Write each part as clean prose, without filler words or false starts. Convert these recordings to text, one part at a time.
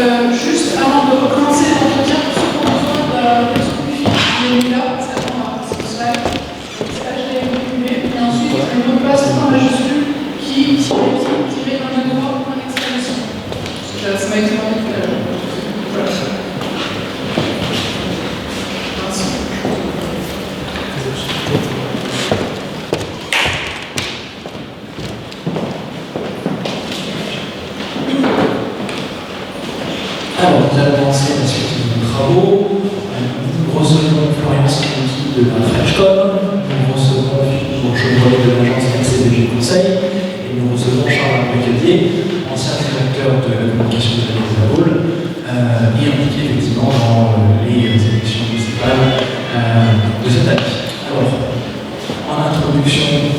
Juste avant de recommencer l'entretien, pour ceux qui ont besoin d'un texte plus fini, là, ça prend un slide, c'est HTML, et ensuite le mot de passe en majuscule qui tiré dans le droit pour l'exclamation. Ça m'a été demandé tout à l'heure. Voilà. Merci. Alors, nous allons commencer la suite de nos travaux. Nous recevons Florian Simondi de la FrenchCom, nous recevons Philippe Chevrolet de l'agence MCDG Conseil, et nous recevons Charles Brigadier, ancien directeur de la communication de la Boule, et impliqué effectivement dans les élections municipales de cette année. Alors, en introduction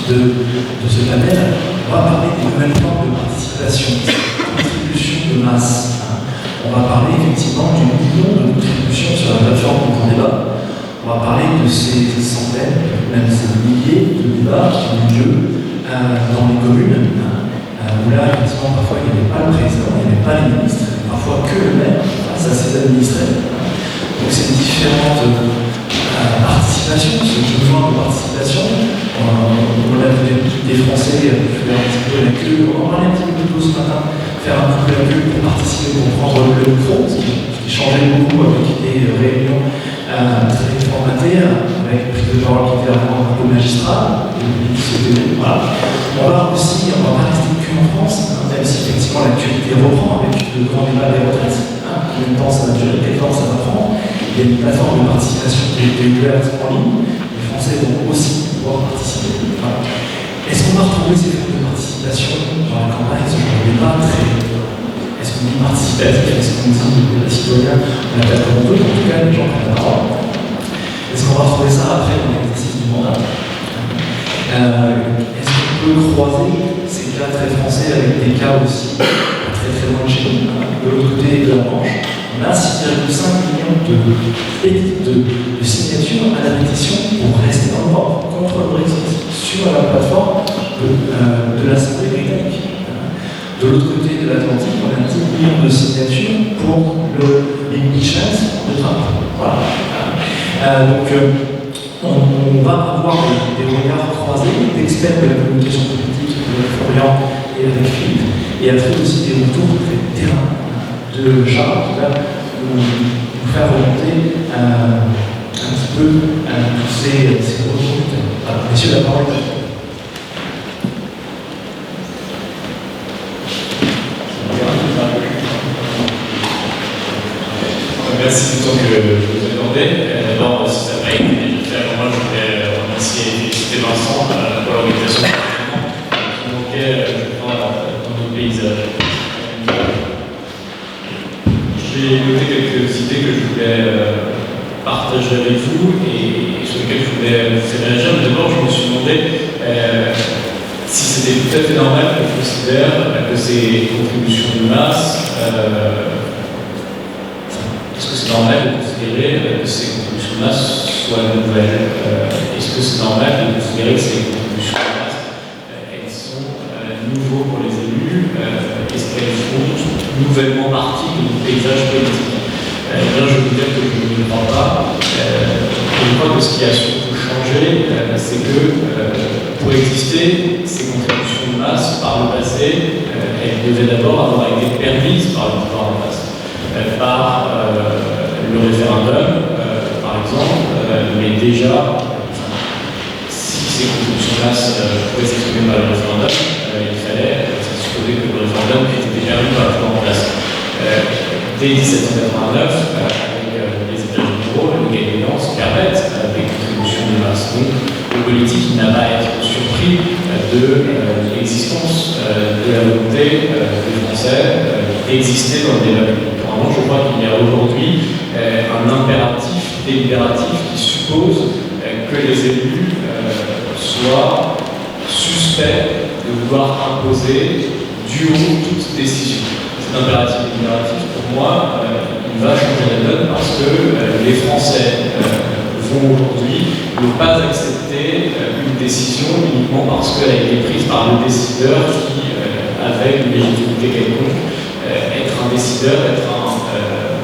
de ce panel, on va parler des nouvelles formes de participation, contribution de masse. On va parler effectivement du million de contributions sur la plateforme du grand débat. On va parler de ces centaines, même ces milliers de débats qui ont eu lieu dans les communes, où là, effectivement, parfois il n'y avait pas le président, il n'y avait pas les ministres, parfois que le maire face à ses administrés. Donc ces différentes participations, ce besoin de participation, on a des Français faire un petit peu la queue, on en parlait un petit peu plus tôt ce matin, faire un petit peu la queue pour participer, pour prendre le micro, ce qui changeait beaucoup avec des réunions très formatées, avec une prise de parole qui était vraiment un peu magistrale, voilà. On va pas rester que en France, même si effectivement l'actualité reprend avec le grand débat des retraites, combien de temps ça va durer, quel temps ça va prendre. Il y a une plateforme de participation qui a été ouverte en ligne, les Français vont aussi pouvoir participer. Voilà. Est-ce qu'on va retrouver ces formes de participation dans la campagne, ce genre de débat très... Est-ce qu'on dit participatif, est-ce qu'on dit citoyen, on a peut-être comme on veut, en tout cas les gens prennent la parole. Est-ce qu'on va retrouver ça après dans l'exercice du mandat? Est-ce qu'on peut croiser ces cas très français avec des cas aussi très très loin de chez nous? De l'autre côté de la Manche, on a 6,5 millions de signatures à la pétition pour rester en Europe contre le Brexit sur la plateforme de l'Assemblée britannique. De l'autre côté de l'Atlantique, on a 10 millions de signatures pour l'impeachment de Trump. Voilà. Donc, on va avoir des regards croisés d'experts de la communication politique, avec Florian et avec Philippe, et après aussi des retours très terrain de Charles qui va nous faire remonter un petit peu tous ces retours. Voilà. Messieurs, la parole. Merci du temps que vous avez demandé. D'abord, si ça n'a pas été fait avant moi, je voulais remercier et féliciter Vincent pour l'organisation de l'événement qui manquait, je crois, dans nos paysages. J'ai noté quelques idées que je voulais partager avec vous et sur lesquelles je voulais vous faire réagir. Mais d'abord, je me suis demandé si c'était tout à fait normal qu'on considère que ces contributions de masse est-ce que c'est normal de considérer que ces contributions de masse soient nouvelles? Est-ce que c'est normal de considérer que ces contributions de masse elles sont nouveaux pour les élus? Est-ce qu'elles font nouvellement partie de notre paysage politique? Bien, je veux dire que je ne le crois pas. Je crois que ce qui a surtout changé, c'est que pour exister, ces contributions de masse par le passé, elles devaient d'abord avoir été permises par le pouvoir en place. Par le référendum, par exemple, mais déjà, si ces contributions de masse pouvaient s'exprimer par le référendum, il fallait supposer que le référendum ait été permis par le pouvoir en place. Dès 1789, avec les États généraux, l'égalité permettent des contributions de masse. Donc, le politique n'a pas à être surpris de l'existence de la volonté des Français d'exister dans le débat public. Je crois qu'il y a aujourd'hui un impératif délibératif qui suppose que les élus soient suspects de vouloir imposer du haut toute décision. Cet impératif délibératif, pour moi, il va changer la donne parce que les Français vont aujourd'hui ne pas accepter une décision uniquement parce qu'elle a été prise par le décideur qui avait une légitimité quelconque, être un décideur,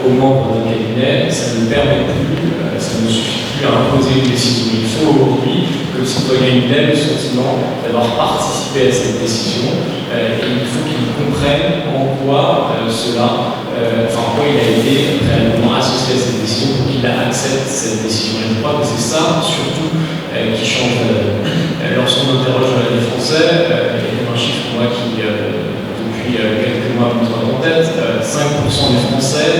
aux membres d'un cabinet, ça ne permet plus, ça ne suffit plus à imposer une décision. Il faut aujourd'hui que le citoyen ait le sentiment d'avoir participé à cette décision et il faut qu'il comprenne en quoi en quoi il a été réellement associé à cette décision pour qu'il accepte cette décision. Et je crois que c'est ça, surtout, qui change. Lorsqu'on interroge les Français, il y a un chiffre, moi, qui, depuis quelques mois, me trotte en tête, 5% des Français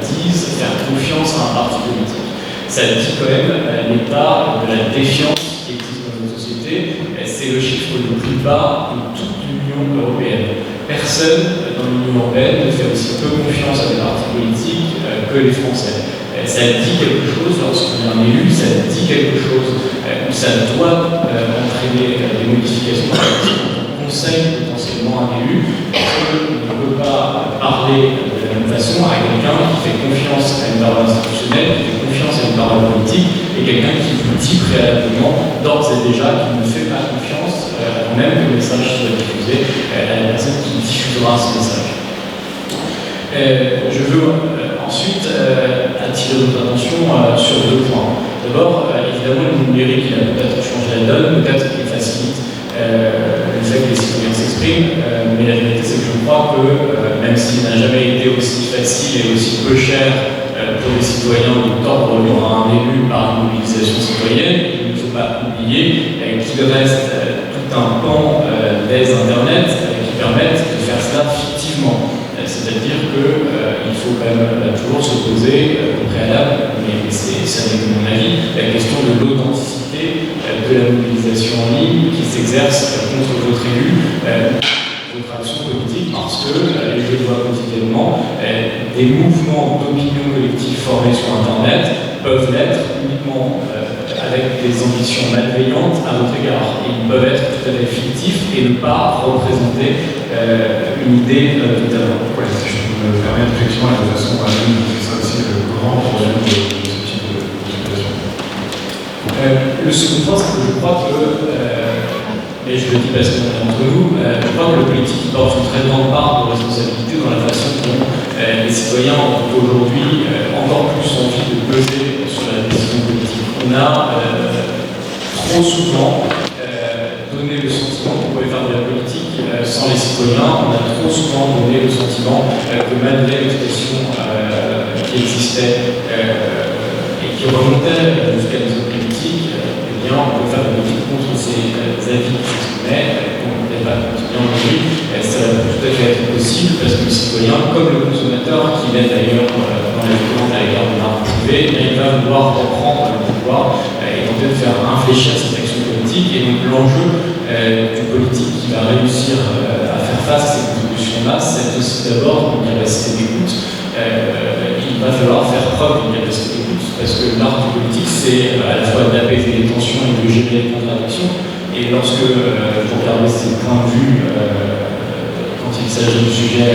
disent faire confiance à un parti politique. Ça dit quand même l'état de la défiance qui existe dans notre société. C'est le chiffre le plus bas de toute l'Union européenne. Personne dans l'Union européenne ne fait aussi peu confiance à des partis politiques que les Français. Ça dit quelque chose lorsqu'on est un élu, ça dit quelque chose où ça doit entraîner des modifications on conseille potentiellement un élu, parce qu'on ne peut pas parler de la même façon à quelqu'un qui fait confiance à une parole institutionnelle, qui fait confiance à une parole politique, et quelqu'un qui vous dit préalablement, d'ores et déjà, qu'il ne fait pas confiance, avant même que le message soit diffusé, à la personne qui diffusera ce message. Je veux ensuite attirer votre attention sur deux points. D'abord, évidemment, le numérique il a peut-être changé la donne, peut-être qu'il facilite le fait que les citoyens s'expriment, mais la vérité c'est que je crois que même s'il n'a jamais été aussi facile et aussi peu cher pour les citoyens de tordre le bras à un élu par une mobilisation citoyenne, il ne faut pas oublier qu'il reste tout un pan des Internet qui permettent de faire cela fictivement. C'est-à-dire qu'il faut quand même toujours se poser au préalable, mais ça n'est que mon avis, la question de l'authenticité de la mobilisation en ligne qui s'exerce contre votre élu, votre action politique, parce que, et je le vois quotidiennement, des mouvements d'opinion collective formés sur Internet peuvent l'être uniquement avec des ambitions malveillantes à votre égard. Ils peuvent être tout à fait fictifs et ne pas représenter une idée totalement. Oui, je peux me permettre effectivement la façon à c'est ça aussi le grand problème de ce type de situation. Le second point, c'est que je crois que, et je le dis parce qu'on est entre nous, je crois que le politique porte une très grande part de responsabilité dans la façon dont les citoyens ont aujourd'hui encore plus envie de peser sur la décision politique. On a trop souvent donné le sentiment qu'on pouvait faire de la politique sans les citoyens. On a trop souvent donné le sentiment que malgré l'expression qui existait et qui remontait jusqu'à des hommes politiques, eh bien, on peut faire de la politique contre ces avis qui s'exprimaient, qu'on ne peut pas quotidien aujourd'hui. Ça va tout à fait être possible parce que le citoyen, comme le consommateur, qui est d'ailleurs dans les commandes à l'égard de l'argent privé, il va vouloir reprendre le pouvoir et tenter de faire infléchir cette action politique. Et donc l'enjeu du politique qui va réussir à faire face à ces contributions-là, c'est aussi d'abord une capacité d'écoute. Il va falloir faire preuve d'une capacité d'écoute, parce que l'art du politique, c'est à la fois d'apaiser les tensions et de gérer les contradictions. Et lorsque vous regardez ces points de vue, quand il s'agit du sujet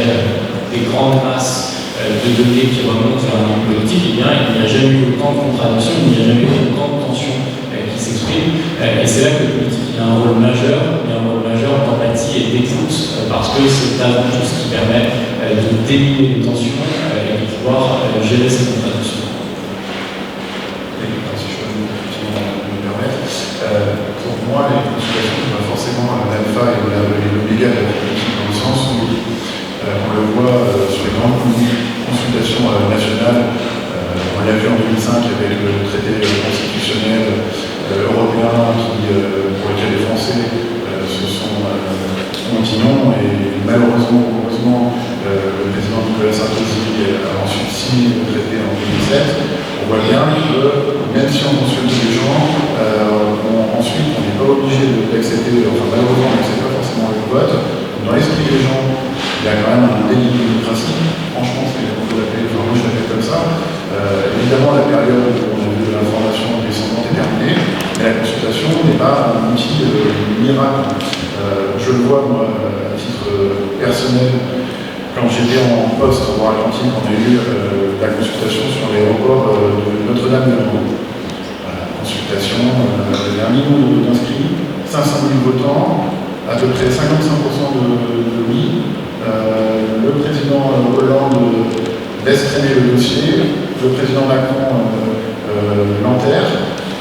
des grandes masses de données qui remontent vers un politique, eh bien, il n'y a jamais eu autant de contradictions, il n'y a jamais eu autant de tensions qui s'expriment. Et c'est là que le politique a un rôle majeur, d'empathie et d'écoute, parce que c'est avant tout ce qui permet de déminer les tensions et de pouvoir gérer ces contradictions. Si je peux me permettre, pour moi, les consultations sont pas forcément l'alpha et l'oméga de la politique, dans le sens où on le voit sur les grandes consultations nationales. On l'a vu en 2005 avec le traité constitutionnel européen pour lequel les Français se sont continents et malheureusement, heureusement, le président Nicolas Sarkozy a ensuite signé le traité en 2007. On voit bien que même si on consulte les gens, ensuite on n'est pas obligé d'accepter, enfin malheureusement on n'accepte pas forcément le vote. Dans l'esprit des gens, il y a quand même un délit de démocratie. Franchement, on peut l'appeler, enfin moi je l'appelle comme ça. Évidemment, la période où on a vu de l'information récemment est terminée, mais la consultation n'est pas un outil miracle. Je le vois, moi, à titre personnel, quand j'étais en poste au Loire-Atlantique, on a eu la consultation sur l'aéroport de Notre-Dame-de-Londres. Consultation, il y a 1 million d'inscrits, 500 000 votants, à peu près 55% de oui. Le président Hollande laisse traîner le dossier, le président Macron l'enterre,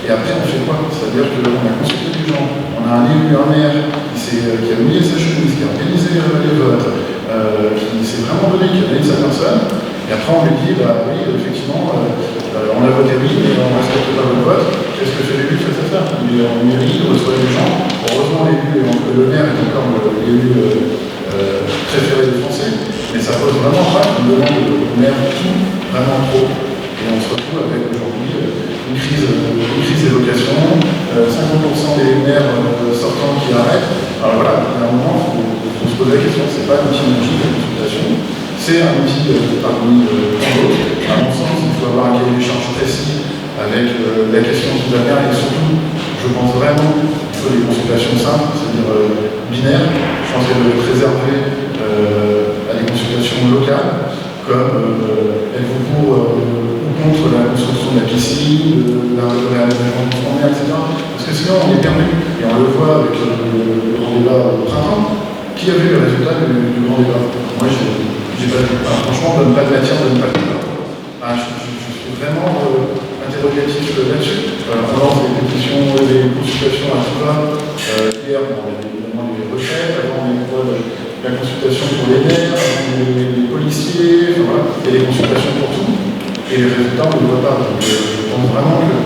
et après on fait quoi? C'est-à-dire qu'on a consulté des gens, on a un élu, un maire qui a mouillé sa chemise, qui a organisé les votes, qui s'est vraiment donné, qui a donné sa personne, et après on lui dit, bah oui, effectivement, on a voté oui, mais on ne respecte pas le vote. Qu'est-ce que fait l'élu face à ça? Il est en mairie, il reçoit les gens. Heureusement, le maire est encore l'élu préféré des Français, mais ça pose vraiment pas une demande de maire tout, vraiment trop. Et on se retrouve avec aujourd'hui une crise des vocations, 50% des maires sortants qui arrêtent. Alors voilà, à un moment, il faut se poser la question, c'est pas un outil magique de consultation, c'est un outil parmi tant d'autres. À mon sens, il faut avoir un cahier des charges précis avec la question qui va bien, et surtout, je pense vraiment qu'il faut des consultations simples, c'est-à-dire binaires. Je pense qu'elles doivent être réservées à des consultations locales, comme êtes-vous pour ou contre la construction de la piscine, l'aménagement du front de mer, etc. Parce que sinon, on est perdu. Et on le voit avec le grand débat au printemps. Qui a vu le résultat du grand débat? Moi, j'ai pas vu. Franchement, on ne donne pas de matière, on ne donne pas de débat. Je suis vraiment interrogatif là-dessus. On lance des pétitions, des consultations à tout va. Hier, on avait évidemment les retraites, avant on avait la consultation pour les maires, les policiers, enfin, voilà, et les consultations pour tout. Et les résultats, on ne les voit pas. Donc, je pense vraiment que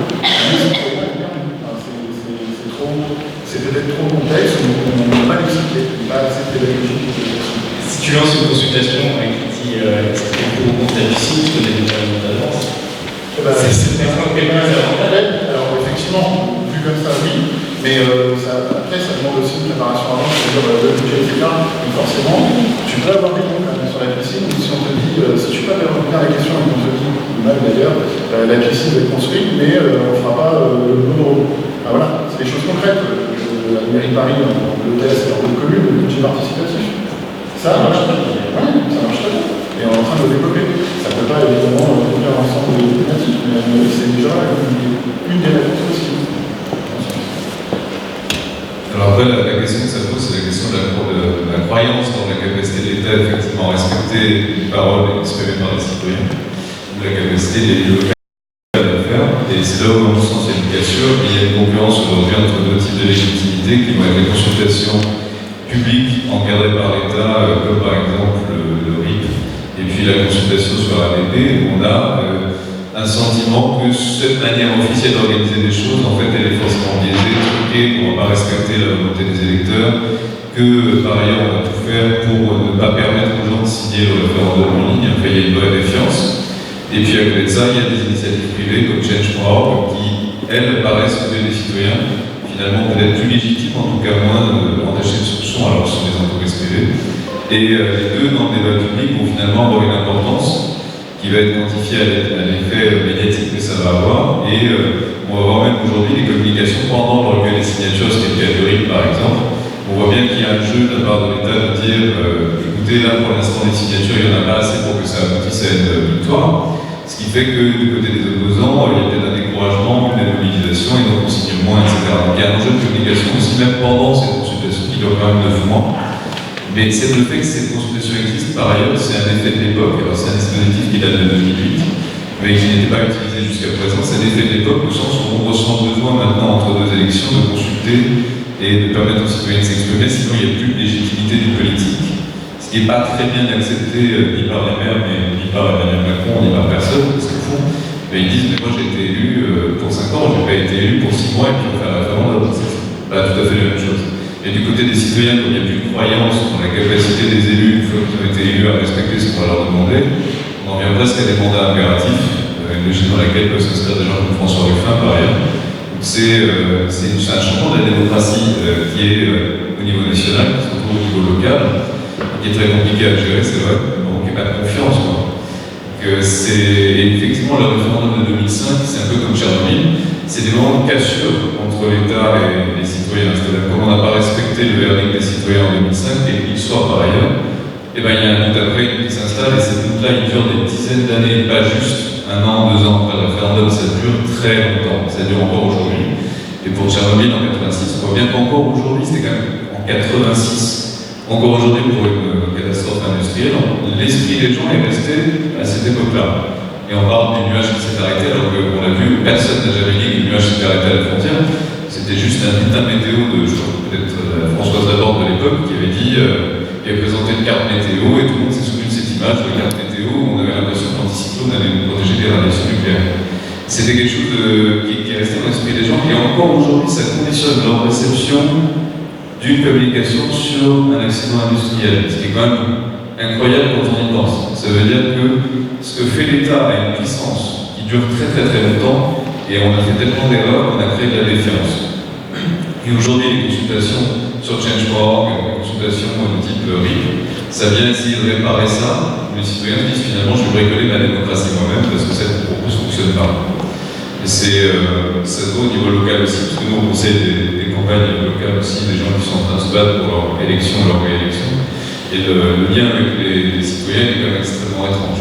c'est peut-être trop complexe, on n'a pas l'expliqué, pas assez pédagogique. Si tu lances une consultation avec qui explique pour contre la piscine, tu connais déjà d'avance. C'est alors effectivement, vu comme ça, oui, mais après ça demande aussi une préparation avant, c'est-à-dire le budget, etc. Donc forcément, tu peux avoir des comptes sur la piscine, si on te dit, si tu peux répondre à la question et qu'on te dit, mal d'ailleurs, la piscine va être construite, mais on ne fera pas le monoro. Voilà, c'est des choses concrètes. La mairie de Paris, le test dans d'autres communes, le budget participatif. Ça marche très bien. Oui, ça marche très bien. Et on est en train de le développer. Ça ne peut pas évidemment couvrir l'ensemble des thématiques, mais c'est déjà une des réponses possibles. Alors après, la question que ça pose, c'est la question de la croyance dans la capacité de l'État effectivement à respecter les paroles exprimées par les citoyens, ou la capacité des élus locaux à le faire. Et c'est là où, dans le sens, il y a une cassure, et il y a une concurrence aujourd'hui entre deux types de légitimité qui vont être les consultations publiques encadrées par l'État, comme par exemple le RIP, et puis la consultation sur ADP, où on a un sentiment que cette manière officielle d'organiser des choses, en fait, elle est forcément biaisée, truquée, qu'on ne va pas respecter la volonté des électeurs, que par ailleurs on va tout faire pour ne pas permettre aux gens de signer le référendum en ligne. Après, il y a une vraie défiance. Et puis à côté de ça, il y a des initiatives privées comme Change.org qui, elles, paraissent sauver des citoyens, finalement peut-être plus légitimes, en tout cas moins entachées de soupçons, alors que ce sont des entreprises privées. Et les deux, dans le débat public, vont finalement avoir une importance qui va être quantifiée à l'effet médiatique que ça va avoir. Et on va voir même aujourd'hui des communications pendant le recueil des signatures, ce qui est le cas de RIP par exemple. On voit bien qu'il y a un jeu de la part de l'État de dire écoutez, là pour l'instant les signatures, il n'y en a pas assez pour que ça aboutisse à une victoire. Ce qui fait que du côté des opposants, il y a peut-être un découragement, une démobilisation, et donc on signe moins, etc. Donc il y a un enjeu de communication aussi, même pendant cette consultation qui dure quand même 9 mois. Mais c'est le fait que cette consultation existe, par ailleurs, c'est un effet de l'époque. Alors c'est un dispositif qui date de 2008, mais qui n'était pas utilisé jusqu'à présent. C'est un effet de l'époque au sens où on ressent besoin maintenant, entre deux élections, de consulter et de permettre aux citoyens de s'exprimer, sinon il n'y a plus de légitimité du politique. Ce qui n'est pas très bien accepté ni par les maires, ni par Emmanuel Macron, ni par personne, parce qu'au fond, ils disent mais moi j'ai été élu pour 5 ans, je n'ai pas été élu pour 6 mois et puis on fait un référendum. C'est pas tout à fait la même chose. Et du côté des citoyens, comme il n'y a plus de croyance dans la capacité des élus, une fois qu'ils ont été élus, à respecter ce qu'on va leur demander, on en vient presque à des mandats impératifs, une logique dans laquelle peuvent s'inscrire des gens comme François Ruffin par ailleurs. C'est un changement de la démocratie qui est au niveau national, qui se retrouve au niveau local, qui est très compliqué à gérer, c'est vrai, donc il n'y a pas de confiance. Et effectivement, le référendum de 2005, c'est un peu comme Tchernobyl, c'est des moments de cassure entre l'État et les citoyens. C'est-à-dire comme on n'a pas respecté le verdict des citoyens en 2005, et qu'il soit par ailleurs, et bien il y a un doute après qui s'installe, et ces doutes-là, ils durent des dizaines d'années, pas juste 1 an, 2 ans après le référendum, ça dure très longtemps, ça dure encore aujourd'hui. Et pour Tchernobyl en 86, on voit bien qu'encore aujourd'hui, c'était quand même en 86 Encore aujourd'hui, pour une catastrophe industrielle, l'esprit des gens est resté à cette époque-là. Et on parle du nuage qui s'est arrêté, alors qu'on a vu, personne n'a jamais dit que le nuage s'était arrêté à la frontière. C'était juste un bulletin météo de, je crois, peut-être Françoise Laborde de l'époque, qui avait dit, il avait présenté une carte météo, et tout le monde s'est souvenu de cette image de carte météo où on avait l'impression que l'anticyclone allait nous protéger des radiations nucléaires. C'était quelque chose qui est resté dans l'esprit des gens, et encore aujourd'hui, ça conditionne leur réception d'une publication sur un accident industriel, ce qui est quand même incroyable quand on y pense. Ça veut dire que ce que fait l'État a une puissance qui dure très très très longtemps, et on a fait tellement d'erreurs qu'on a créé de la défiance. Et aujourd'hui, les consultations sur Change.org, les consultations de type RIP, ça vient essayer de réparer ça. Les citoyens se disent finalement, je vais bricoler ma démocratie moi-même parce que cette proposition ne fonctionne pas. Et ça se voit au niveau local aussi, parce que nous, on conseille des campagnes locales aussi, des gens qui sont en train de se battre pour leur élection, leur réélection. Et le lien avec les citoyens est quand même extrêmement étrange.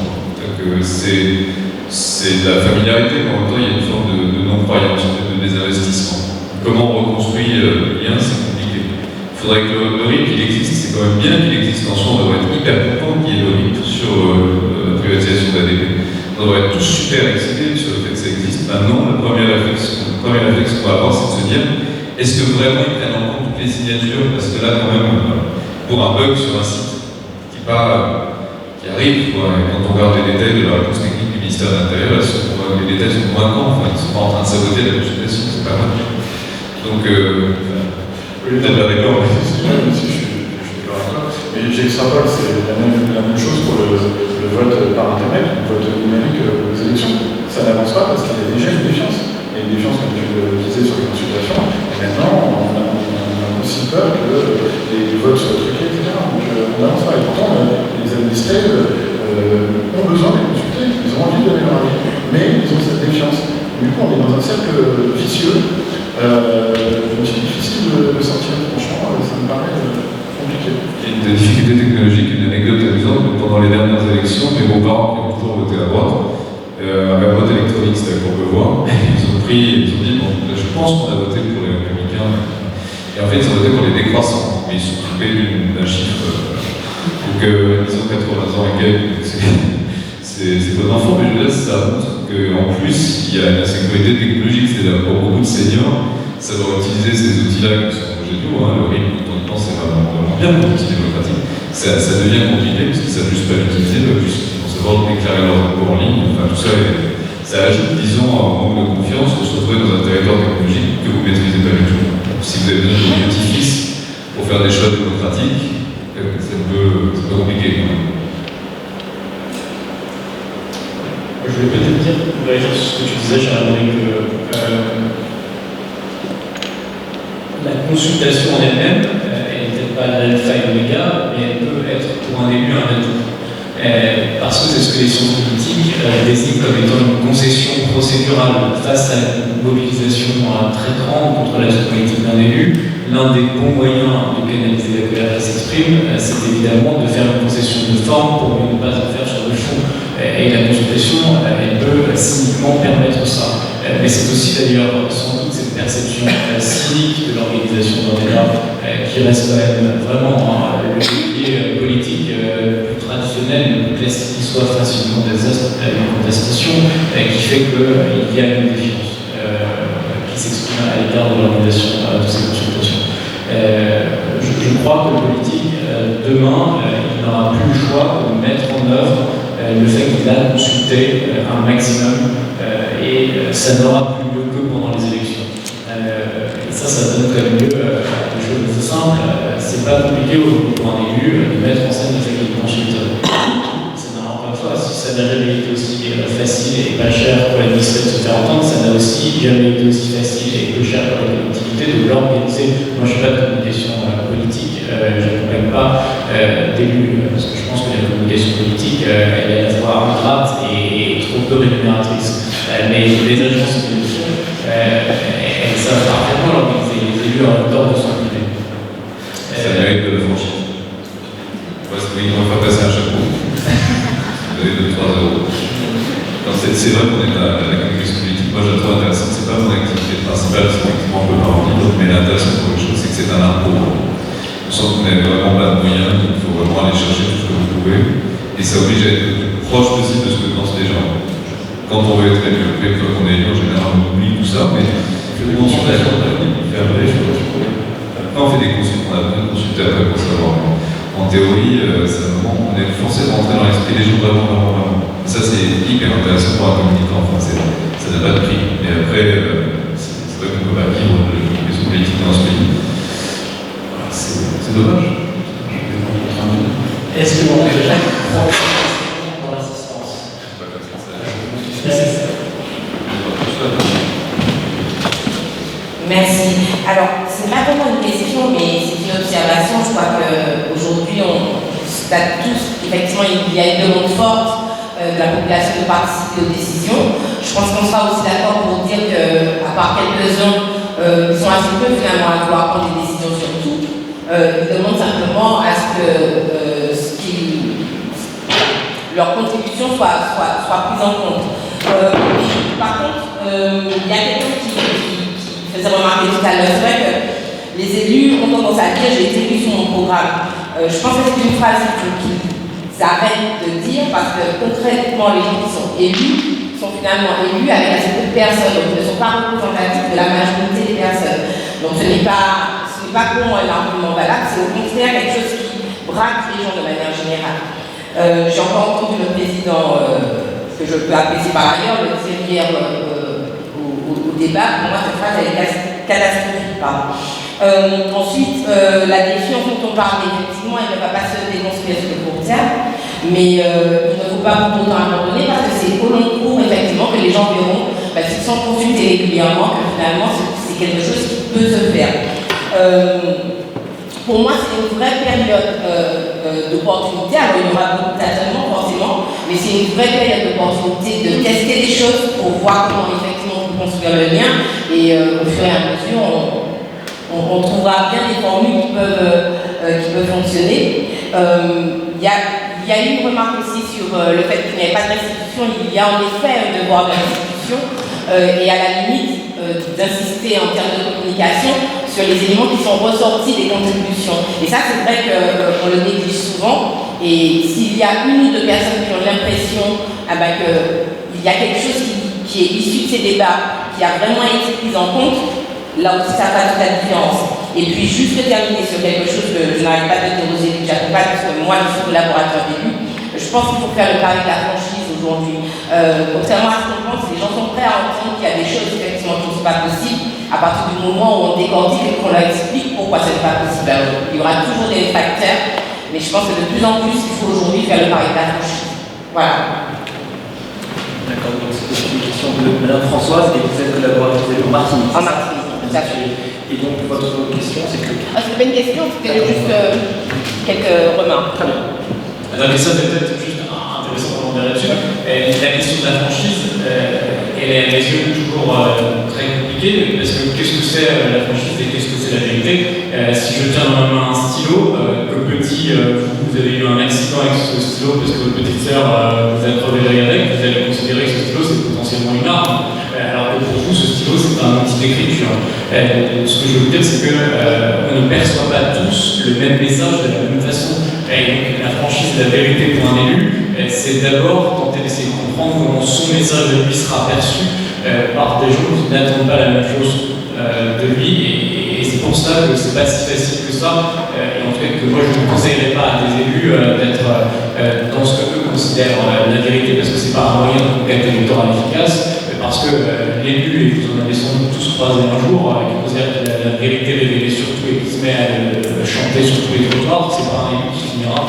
C'est de la familiarité, mais en même temps, il y a une forme de non-croyance, de désinvestissement. Comment on reconstruit le lien, c'est compliqué. Il faudrait que le RIP, il existe, c'est quand même bien qu'il existe en soi, on devrait être hyper content qu'il y ait le RIP sur la privatisation d'ADP. On devrait être tous super excités sur le fait que ça existe. Maintenant, le premier réflexe qu'on va avoir, c'est de se dire, est-ce que vraiment ils prennent en compte toutes les signatures? Parce que là, quand même, pour un bug sur un site qui arrive, quoi, et quand on regarde les détails de la réponse technique du ministère de l'Intérieur, les détails sont convaincants, enfin, ils ne sont pas en train de saboter la consultation, c'est pas mal. Donc, peut-être la d'accord, je suis d'accord avec toi, mais j'extrapole, c'est la même chose pour le vote par Internet, le vote numérique aux élections. Ça n'avance pas parce qu'il y a déjà une défiance. Il y a une défiance, comme tu le disais, sur les consultations, et maintenant, on a aussi peur que les votes soient truqués, etc. Donc, on n'avance pas. Et pourtant, les administrés ont besoin de consulter, ils ont envie de donner leur avis, mais ils ont cette défiance. Du coup, on est dans un cercle vicieux. C'est difficile de sortir, franchement, ça me paraît compliqué. Il y a des difficultés technologiques, une anecdote amusante, pendant les dernières élections, mes beaux-parents qui ont toujours voté à droite, à ma vote électronique, c'était à Courbevoie, ils ont dit, bon, là, je pense qu'on a voté pour les Républicains, et en fait, ils ont voté pour les décroissants, mais ils sont trompés d'un chiffre, donc ils ont 80 ans et quelques, c'est bon enfant, mais je veux dire, ça montre qu'en plus, il y a une insécurité technologique, c'est-à-dire pour beaucoup de seniors, savoir utiliser ces outils-là qui sont géniaux, le RIP, quand on y pense, c'est vraiment bien pour l'outil démocratique, ça devient compliqué parce qu'ils ne savent juste pas l'utiliser, plus ils vont savoir déclarer leurs impôts en ligne, enfin tout ça, ça ajoute, disons, un manque de confiance pour se retrouver dans un territoire technologique que vous ne maîtrisez pas du tout. Donc, si vous avez besoin de petit-fils pour faire des choix démocratiques, c'est un peu compliqué quand même. Je vais peut-être dire ce que tu disais, Charles-Henri, que la consultation en elle-même, elle n'est peut-être pas l'alpha et l'oméga, mais elle peut être pour un élu un atout. Parce que c'est ce que les sciences politiques désignent comme étant une concession procédurale face à une mobilisation très grande contre l'action politique d'un élu. L'un des bons moyens de canaliser la colère qui s'exprime, c'est évidemment de faire une concession de forme pour ne pas en faire sur le fond. Et la consultation, elle peut cyniquement permettre ça. Mais c'est aussi d'ailleurs sans doute cette perception cynique de l'organisation d'un État qui reste quand même vraiment le levier politique plus traditionnel, le plus classique qui soit face à une contestation, qui fait qu'il y a une défiance qui s'exprime à l'égard de l'organisation de ces consultations. Je crois que le politique, demain, il n'aura plus le choix de mettre en œuvre le fait qu'il a consulté un maximum et ça n'aura plus lieu que pendant les élections. Et ça donne quand même lieu à des choses simples. C'est pas compliqué aujourd'hui pour un élu de mettre en scène le fait qu'il consulte. Ça n'a encore une fois, si ça n'a jamais été aussi facile et pas cher pour l'administration de se faire entendre, ça n'a aussi jamais été aussi facile et peu cher pour la collectivité de l'organiser. Moi je ne suis pas de communication politique, je n'accompagne pas d'élus, parce que je pense que la communication politique, elle est à la fois ingrate et trop peu rémunératrice. Mais les agences qui le font, elles savent parfaitement l'organiser. Les élus ont le tort de s'en occuper. Ça mérite de le franchir. Parce qu'ils vont faire passer un chapeau. Vous avez 2-3 euros. C'est vrai qu'on est à la communication politique. Moi, je la trouve intéressante. C'est pas mon activité principale, parce qu'effectivement, on peut pas en vivre. Mais l'intéressant pour une chose, c'est que c'est un art pour moi. sent qu'on n'avait vraiment pas de moyens, il faut vraiment aller chercher tout ce que vous pouvez. Et ça oblige à être le plus proche possible de ce que pensent les gens. Quand on veut être élu, après, quand on est élu, en général, on oublie tout ça, mais on fait des consultations, on fait des consultations, on a besoin de consulter après pour savoir. En théorie, on est forcé de rentrer dans l'esprit des gens vraiment. Ça, c'est hyper intéressant pour un communicant. Enfin, ça n'a pas de prix. Mais après, c'est vrai qu'on ne peut pas vivre de question politique dans ce pays. Voilà, c'est dommage. Est-ce que vous avez déjà dans l'assistance? Merci. Alors, c'est pas vraiment une question, mais c'est une observation. Je crois qu'aujourd'hui, on constate tous, effectivement, il y a une demande forte de la population de participer aux décisions. Je pense qu'on sera aussi d'accord pour dire qu'à part quelques-uns, ils sont assez peu finalement à vouloir prendre des décisions sur tout. Ils demandent simplement à ce que leur contribution soit prise en compte. Par contre, il y a quelqu'un qui faisait remarquer tout à l'heure, c'est vrai que les élus ont tendance à dire j'ai été élu sur mon programme. Je pense que c'est une phrase qu'ils arrêtent de dire parce que concrètement les gens qui sont élus sont finalement élus avec assez peu de personnes, donc ils ne sont pas représentatifs de la majorité des personnes. Donc ce n'est pas pour moi l'argument valable, c'est au contraire quelque chose qui braque les gens de manière générale. J'ai encore entendu le président, que je peux apprécier par ailleurs, le dire hier au débat. Pour moi, cette phrase elle est catastrophique. Ensuite, la défiance dont on parle, effectivement, elle ne va pas se démonstrer sur le court terme, mais il ne faut pas pour autant abandonner parce que c'est au long cours, effectivement, que les gens verront, s'ils sont consultés régulièrement, que finalement, c'est quelque chose qui peut se faire. Pour moi, c'est une vraie période d'opportunité. Alors, il y aura beaucoup d'attention, forcément, mais c'est une vraie période d'opportunité de tester des choses pour voir comment, effectivement, on peut construire le lien. Et au fur et à mesure, on trouvera bien des formules qui peuvent fonctionner. Il y a eu une remarque aussi sur le fait qu'il n'y avait pas de restitution. Il y a en effet un devoir de restitution et à la limite d'insister en termes de communication sur les éléments qui sont ressortis des contributions. Et ça, c'est vrai qu'on le néglige souvent. Et s'il y a une ou deux personnes qui ont l'impression qu'il y a quelque chose qui est issu de ces débats, qui a vraiment été pris en compte, là aussi, ça fait toute la différence. Et puis, juste terminer sur quelque chose que je n'arrive pas de dire aux élus, j'accompagne parce que moi, je suis collaborateur d'élu. Je pense qu'il faut faire le pari de la franchise aujourd'hui. Contrairement à ce qu'on pense, les gens sont prêts à entendre qu'il y a des choses effectivement qui ne sont pas possibles à partir du moment où on décortique et qu'on leur explique pourquoi ce n'est pas possible. Alors, il y aura toujours des facteurs, mais je pense que de plus en plus, il faut aujourd'hui faire le pari de la franchise. Voilà. D'accord, donc c'est une question de Mme Françoise et vous êtes collaboratrice en Martinique. En Martinique, tout à fait. Et donc votre question, c'est que... c'était pas une question, c'était juste quelques remarques. Très bien. Mais ça, c'est peut-être juste intéressant pour revenir là-dessus. La question de la franchise, elle est à mes yeux toujours très compliquée, parce que qu'est-ce que c'est la franchise et qu'est-ce que c'est la vérité? Si je tiens dans ma main un stylo, que petit, vous avez eu un accident avec ce stylo parce que votre petite sœur vous a crevé l'œil avec, vous allez considérer que ce stylo c'est potentiellement une arme, alors que pour vous ce stylo c'est un outil d'écriture. Ce que je veux vous dire c'est qu'on ne perçoit pas tous le même message de la même façon. Et donc la franchise, la vérité pour un élu, c'est d'abord tenter d'essayer de comprendre comment son message de lui sera perçu par des gens qui n'attendent pas la même chose de lui. Et c'est pour ça que c'est pas si facile que ça. Et en fait, que moi je ne conseillerais pas à des élus d'être dans ce que eux considèrent la vérité, parce que c'est pas un moyen de conquête électorale efficace, parce que l'élu, et vous en avez sans doute tous croisé un jour, qui considère que la vérité révélée sur tout et qui se met à chanter sur tous les trottoirs, c'est pas un élu qui finira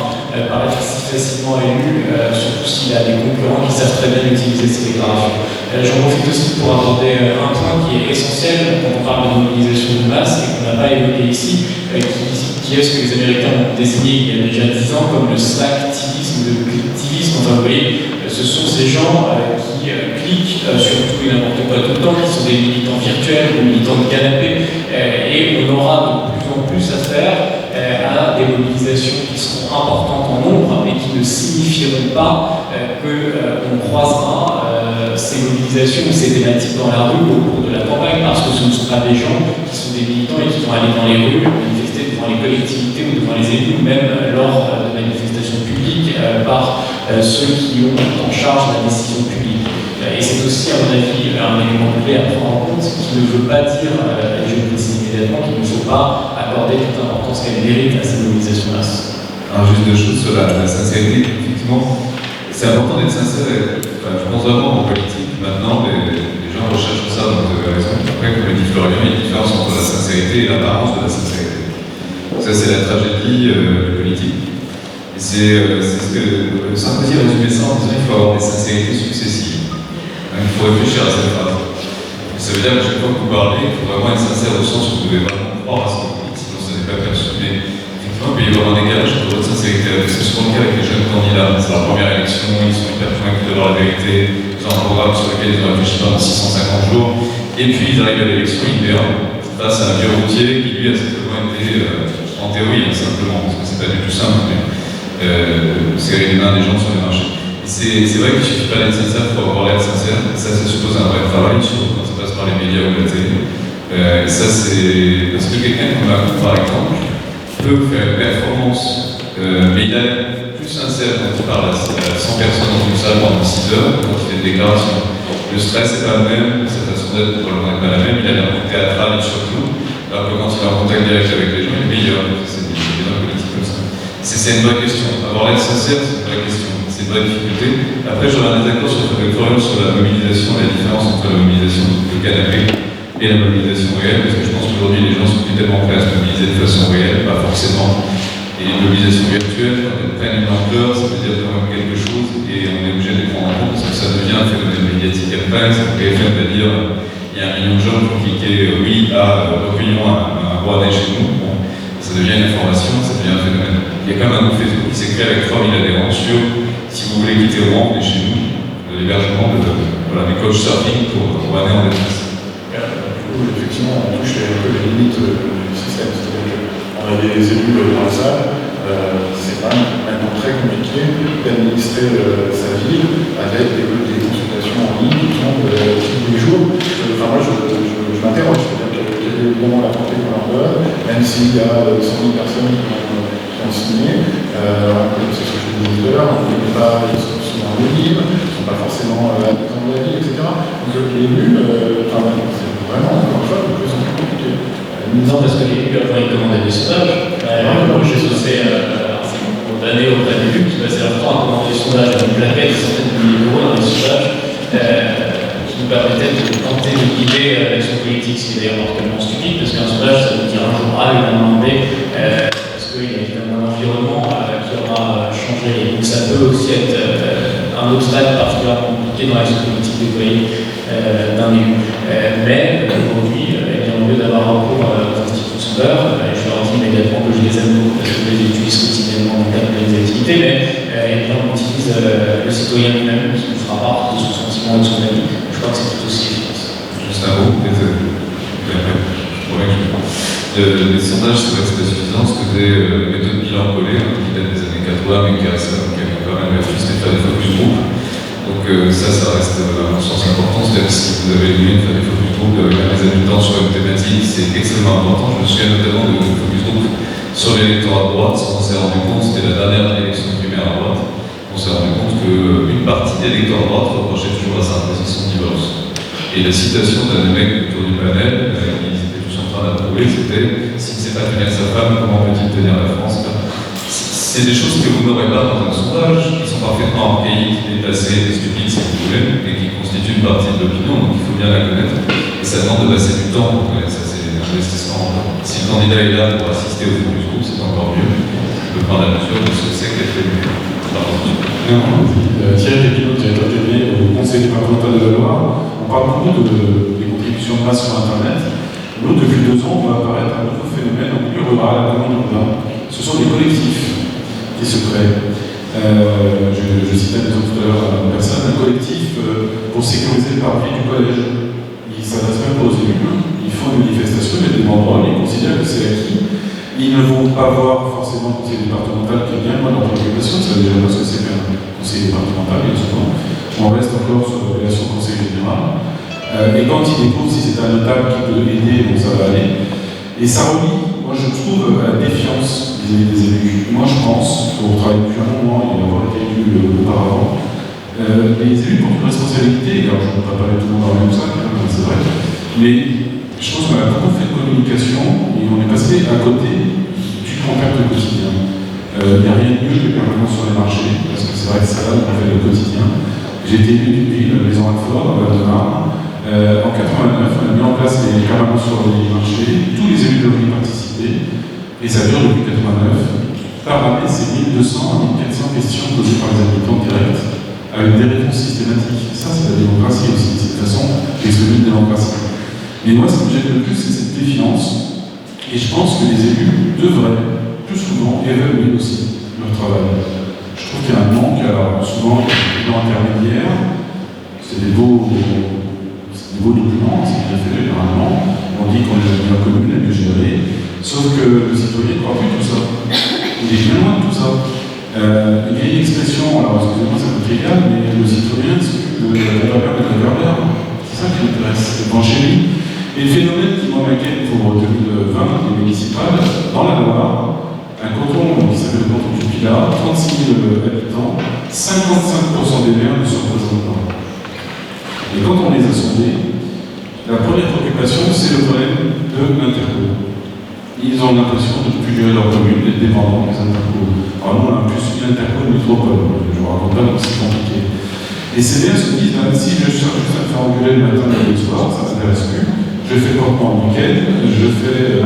par être si facilement élu, surtout s'il a des concurrents qui savent très bien utiliser ces déclarations. J'en profite aussi pour aborder un point qui est essentiel quand on parle de mobilisation de masse et qu'on n'a pas évoqué ici, qui est ce que les Américains ont désigné il y a déjà 10 ans comme le slacktivisme, le clicktivisme. Enfin, vous voyez, ce sont ces gens qui cliquent sur tout et n'importe quoi tout le temps, qui sont des militants virtuels, des militants de canapé, et on aura de plus en plus à faire à des mobilisations qui seront importantes en nombre, mais qui ne signifieront pas qu'on croisera ces mobilisations ou ces thématiques dans la rue au cours de la campagne, parce que ce ne sont pas des gens qui sont des militants et qui vont aller dans les rues, manifester devant les collectivités ou devant les élus, même lors de manifestations publiques, par ceux qui ont en charge la décision publique. Et c'est aussi, à mon avis, un élément clé à prendre en compte, qui ne veut pas dire, et je le précise immédiatement, qu'il ne faut pas accorder toute l'importance qu'elle mérite à ces mobilisations de masse. Alors, juste deux choses sur la sincérité. Effectivement, c'est important d'être sincère. Je pense vraiment en politique. Maintenant, les gens recherchent ça, donc vous avez raison. Après, comme le dit Florian, il y a une différence entre la sincérité et l'apparence de la sincérité. Ça, c'est la tragédie politique. Et c'est ce que Sarkozy a résumé ça en disant qu'il faut avoir des sincérités successives. Il faut réfléchir à cette phrase. Ça veut dire qu'à chaque fois que vous parlez, il faut vraiment être sincère au sens où vous devez vraiment croire à ce que vous dites, sinon ça n'est pas perçu. Mais effectivement, il peut y avoir un décalage entre votre sincérité. C'est souvent le cas avec les jeunes candidats. C'est leur première élection, ils sont hyper convaincus de leur vérité, ils ont un programme sur lequel ils ont réfléchi pendant 650 jours, et puis ils arrivent à l'élection, ils perdent face à un vieux routier qui lui a simplement été, en théorie, simplement, parce que c'est pas du tout simple, mais serrer les mains des gens sur les marchés. C'est vrai qu'il ne suffit pas d'être sincère pour avoir l'air sincère. Ça suppose un vrai travail, surtout quand ça passe par les médias ou la télé. Ça, c'est parce que quelqu'un comme Macron, par exemple, peut faire une performance, mais il est plus sincère quand il parle à 100 personnes dans une salle pendant 6 heures, quand il fait une déclaration. Le stress n'est pas le même, sa façon d'être probablement n'est pas la même, il a l'air théâtral surtout, alors que quand il est en contact direct avec les gens, il est meilleur. C'est des politiques comme ça. C'est une vraie question. Avoir l'air sincère, c'est une vraie question. C'est une vraie difficulté. Après, j'aurais un désaccord sur Florian sur la mobilisation, la différence entre la mobilisation de canapé et la mobilisation réelle, parce que je pense qu'aujourd'hui, les gens sont plus tellement prêts à se mobiliser de façon réelle, pas forcément. Et les mobilisations virtuelles, quand elles prennent une ampleur, ça veut dire quand même quelque chose, et on est obligé de les prendre en compte, parce que ça devient un phénomène médiatique. Après, BFM va dire il y a 1 million de gens qui ont cliqué oui à recueillons un roi né chez nous. Bon, ça devient une information, ça devient un phénomène. Il y a quand même un groupe Facebook qui s'est créé avec 3000 adhérents sur si vous voulez quitter Rouen, venez chez nous, l'hébergement des coachs surfing pour aller en détresse. Effectivement, on touche un peu les limites du système. C'est-à-dire qu'on a des élus dans la salle, c'est quand même maintenant très compliqué d'administrer sa ville avec des consultations en ligne qui tombent tous les jours. Enfin, moi, je m'interroge, c'est-à-dire quelle est évidemment la portée qu'on leur donne, même s'il y a 100 000 personnes qui ont signé. C'est ce que je disais tout à l'heure, on ne connaît pas, ils sont souvent anonymes, ils ne sont pas forcément habitants de la ville, etc. Donc l'élu, c'est vraiment, encore une fois, de plus en plus compliqué. Non, parce que les élus, avant, ils demandaient des sondages. Moi, j'ai bossé d'années auprès d'élus qui passaient leur temps à commander des sondages avec une plaquette de centaines de milliers d'euros dans les sondages qui nous permettaient de tenter de guider l'action politique, ce qui est d'ailleurs mortellement stupide, parce qu'un sondage, ça veut dire un jour A, une journée B, parce qu'il y a évidemment l'environnement qui aura changé. Et donc ça peut aussi être un obstacle particulièrement compliqué dans l'action politique déployée d'un élu. Mais aujourd'hui, au lieu d'avoir recours aux instituts sondeurs, je leur dis immédiatement que je les aime beaucoup parce que je les utilise quotidiennement dans le cadre de mes activités, mais on utilise le citoyen lui-même qui nous fera part de son sentiment et de son avis. Je crois que c'est tout aussi efficace. Juste un mot, les sondages, c'est vrai que c'est pas suffisant, ce que faisait la méthode bilan collé, qui date des années 80, mais qui a quand même refusé de faire des focus group. Donc ça reste à mon sens important, c'est-à-dire que si vous avez l'idée de faire des focus group avec les habitants sur une thématique, c'est extrêmement important. Je me souviens notamment de focus group sur l'électorat de droite, on s'est rendu compte, c'était la dernière élection primaire à droite, on s'est rendu compte qu'une partie des électeurs de droite reprochait toujours à Sarkozy son divorce. Et la citation d'un des mecs autour du panel, ils étaient tous en train d'approuver, c'était « s'il ne sait pas tenir sa femme, comment peut-il tenir la France ?» C'est des choses que vous n'aurez pas dans un sondage, qui sont parfaitement archaïques, déplacées, stupides si vous voulez, et qui constituent une partie de l'opinion, donc il faut bien la connaître. Et ça demande de passer du temps pour connaître ça, c'est un investissement. Si le candidat est là pour assister au focus group, c'est encore mieux. Il peut prendre la mesure de ce que c'est qu'être élu. Thierry Despinot, directeur TV au Conseil départemental de la Loire. On parle beaucoup des contributions de masse sur Internet. Nous, depuis 2 ans, on va apparaître un nouveau phénomène en milieu rural, à demande urbain. Ce sont des collectifs qui se créent. Je citais tout à l'heure une personne, un collectif pour sécuriser le parvis du collège. Ils ne s'adressent même pas aux élus, ils font une manifestation, il y a des banderoles, ils considèrent que c'est acquis. Ils ne vont pas voir forcément le conseil départemental qui est bien loin de leur préoccupation, ça veut dire parce que c'est un conseil départemental, bien souvent. On reste encore sur la relation conseil général. Et quand ils découvrent si c'est un notable qui peut aider, bon, ça va aller. Et ça relie moi je trouve la défiance vis-à-vis des élus. Moi je pense, pour travailler depuis un moment et avoir été élu auparavant, les élus portent une responsabilité, alors je ne peux pas parler tout le monde dans le même sac, hein, c'est vrai, mais je pense qu'on a beaucoup fait de communication et on est passé à côté du contact quotidien. Il n'y a rien de mieux que les permanences sur les marchés, parce que c'est vrai que ça là, on fait le quotidien. J'ai été élu depuis la maison Alfort, dans Val-de-Marne. En 89, on a mis en place les permanences sur les marchés, tous les élus doivent y participer, et ça dure depuis 89. Par année, c'est 1200 à 1400 questions posées par les habitants directs, avec des réponses systématiques. Ça, c'est la démocratie aussi, c'est une façon d'exprimer une démocratie. Mais moi, ce que j'aime le plus, c'est cette défiance, et je pense que les élus devraient, plus souvent, évaluer aussi leur travail. Je trouve qu'il y a un manque, alors souvent, il y a des plans intermédiaires, c'est des beaux documents, c'est bien fait généralement, on dit qu'on est bien connu, on est mieux géré, sauf que le citoyen ne croit plus tout ça. Il est bien loin de tout ça. Une vieille expression, alors excusez-moi, c'est un peu trivial, mais le citoyen s'occupe de la valeur de la valeur. C'est ça qui m'intéresse, c'est pencher lui. Et le phénomène qui m'inquiète pour 2020, les municipales, dans la Loire, un canton qui s'appelle le canton du Pilat, 36 000 habitants, 55% des maires ne se représentent pas. Et quand on les a sondés, la première préoccupation, c'est le problème de l'interco. Ils ont l'impression de ne plus gérer leur commune, d'être dépendants des interco. Alors nous, on a plus une interco de métropole. Je vous raconte pas, donc c'est compliqué. Et ces maires se disent, si je cherche juste à me faire engueuler le matin et le soir, ça ne m'intéresse plus. Je fais portement le week-end, je fais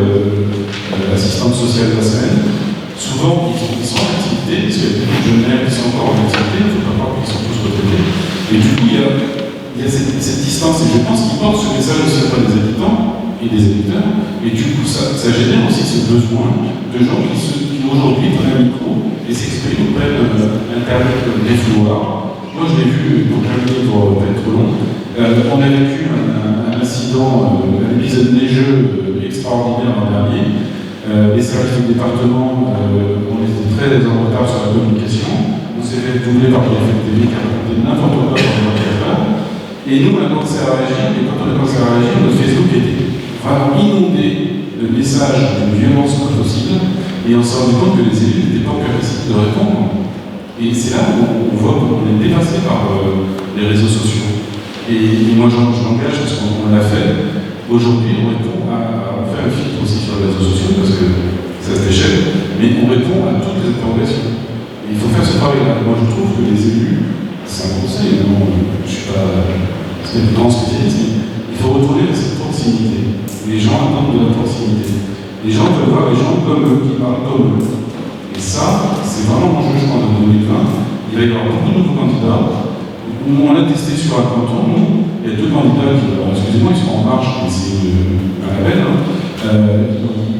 l'assistante sociale de la semaine. Souvent, ils sont en activité, parce qu'il y a beaucoup de jeunes maires qui sont encore en activité, il ne faut pas croire qu'ils sont tous retraités. Et du coup, il y a cette distance, et je pense qu'ils portent ce message aussi auprès des habitants et des électeurs, et du coup, ça génère aussi ce besoin de gens qui aujourd'hui prennent un micro et s'expriment auprès d'Internet des flouards. Moi, je l'ai vu, pour terminer, pour pas être trop long, on a vécu un incident, un épisode neigeux extraordinaire l'an dernier. Les services du département, on était très en retard sur la communication. On s'est fait doubler par les FTV qui a raconté n'importe quoi sur le territoire. Et nous, on a commencé à réagir, et quand on a commencé à réagir, notre Facebook était vraiment inondé de messages de violence pas possible, et on s'est rendu compte que les élus n'étaient pas en capacité de répondre. Et c'est là où on voit qu'on est dépassé par les réseaux sociaux. Et moi, je l'engage parce qu'on l'a fait. Aujourd'hui, on répond on fait un filtre aussi sur les réseaux sociaux parce que ça se déchaîne, mais on répond à toutes les interrogations. Et il faut faire ce travail-là. Moi, je trouve que les élus, c'est un conseil, non, je ne suis pas un grand spécialiste, mais il faut retourner à cette proximité. Les gens attendent de la proximité. Les gens veulent voir les gens comme eux, qui parlent comme eux. Et ça, c'est vraiment mon jugement de 2020. Il va y avoir beaucoup de nouveaux candidats. On l'a testé sur un canton, nous. Il y a deux candidats qui, alors excusez-moi, ils sont en marche, mais c'est un label, hein.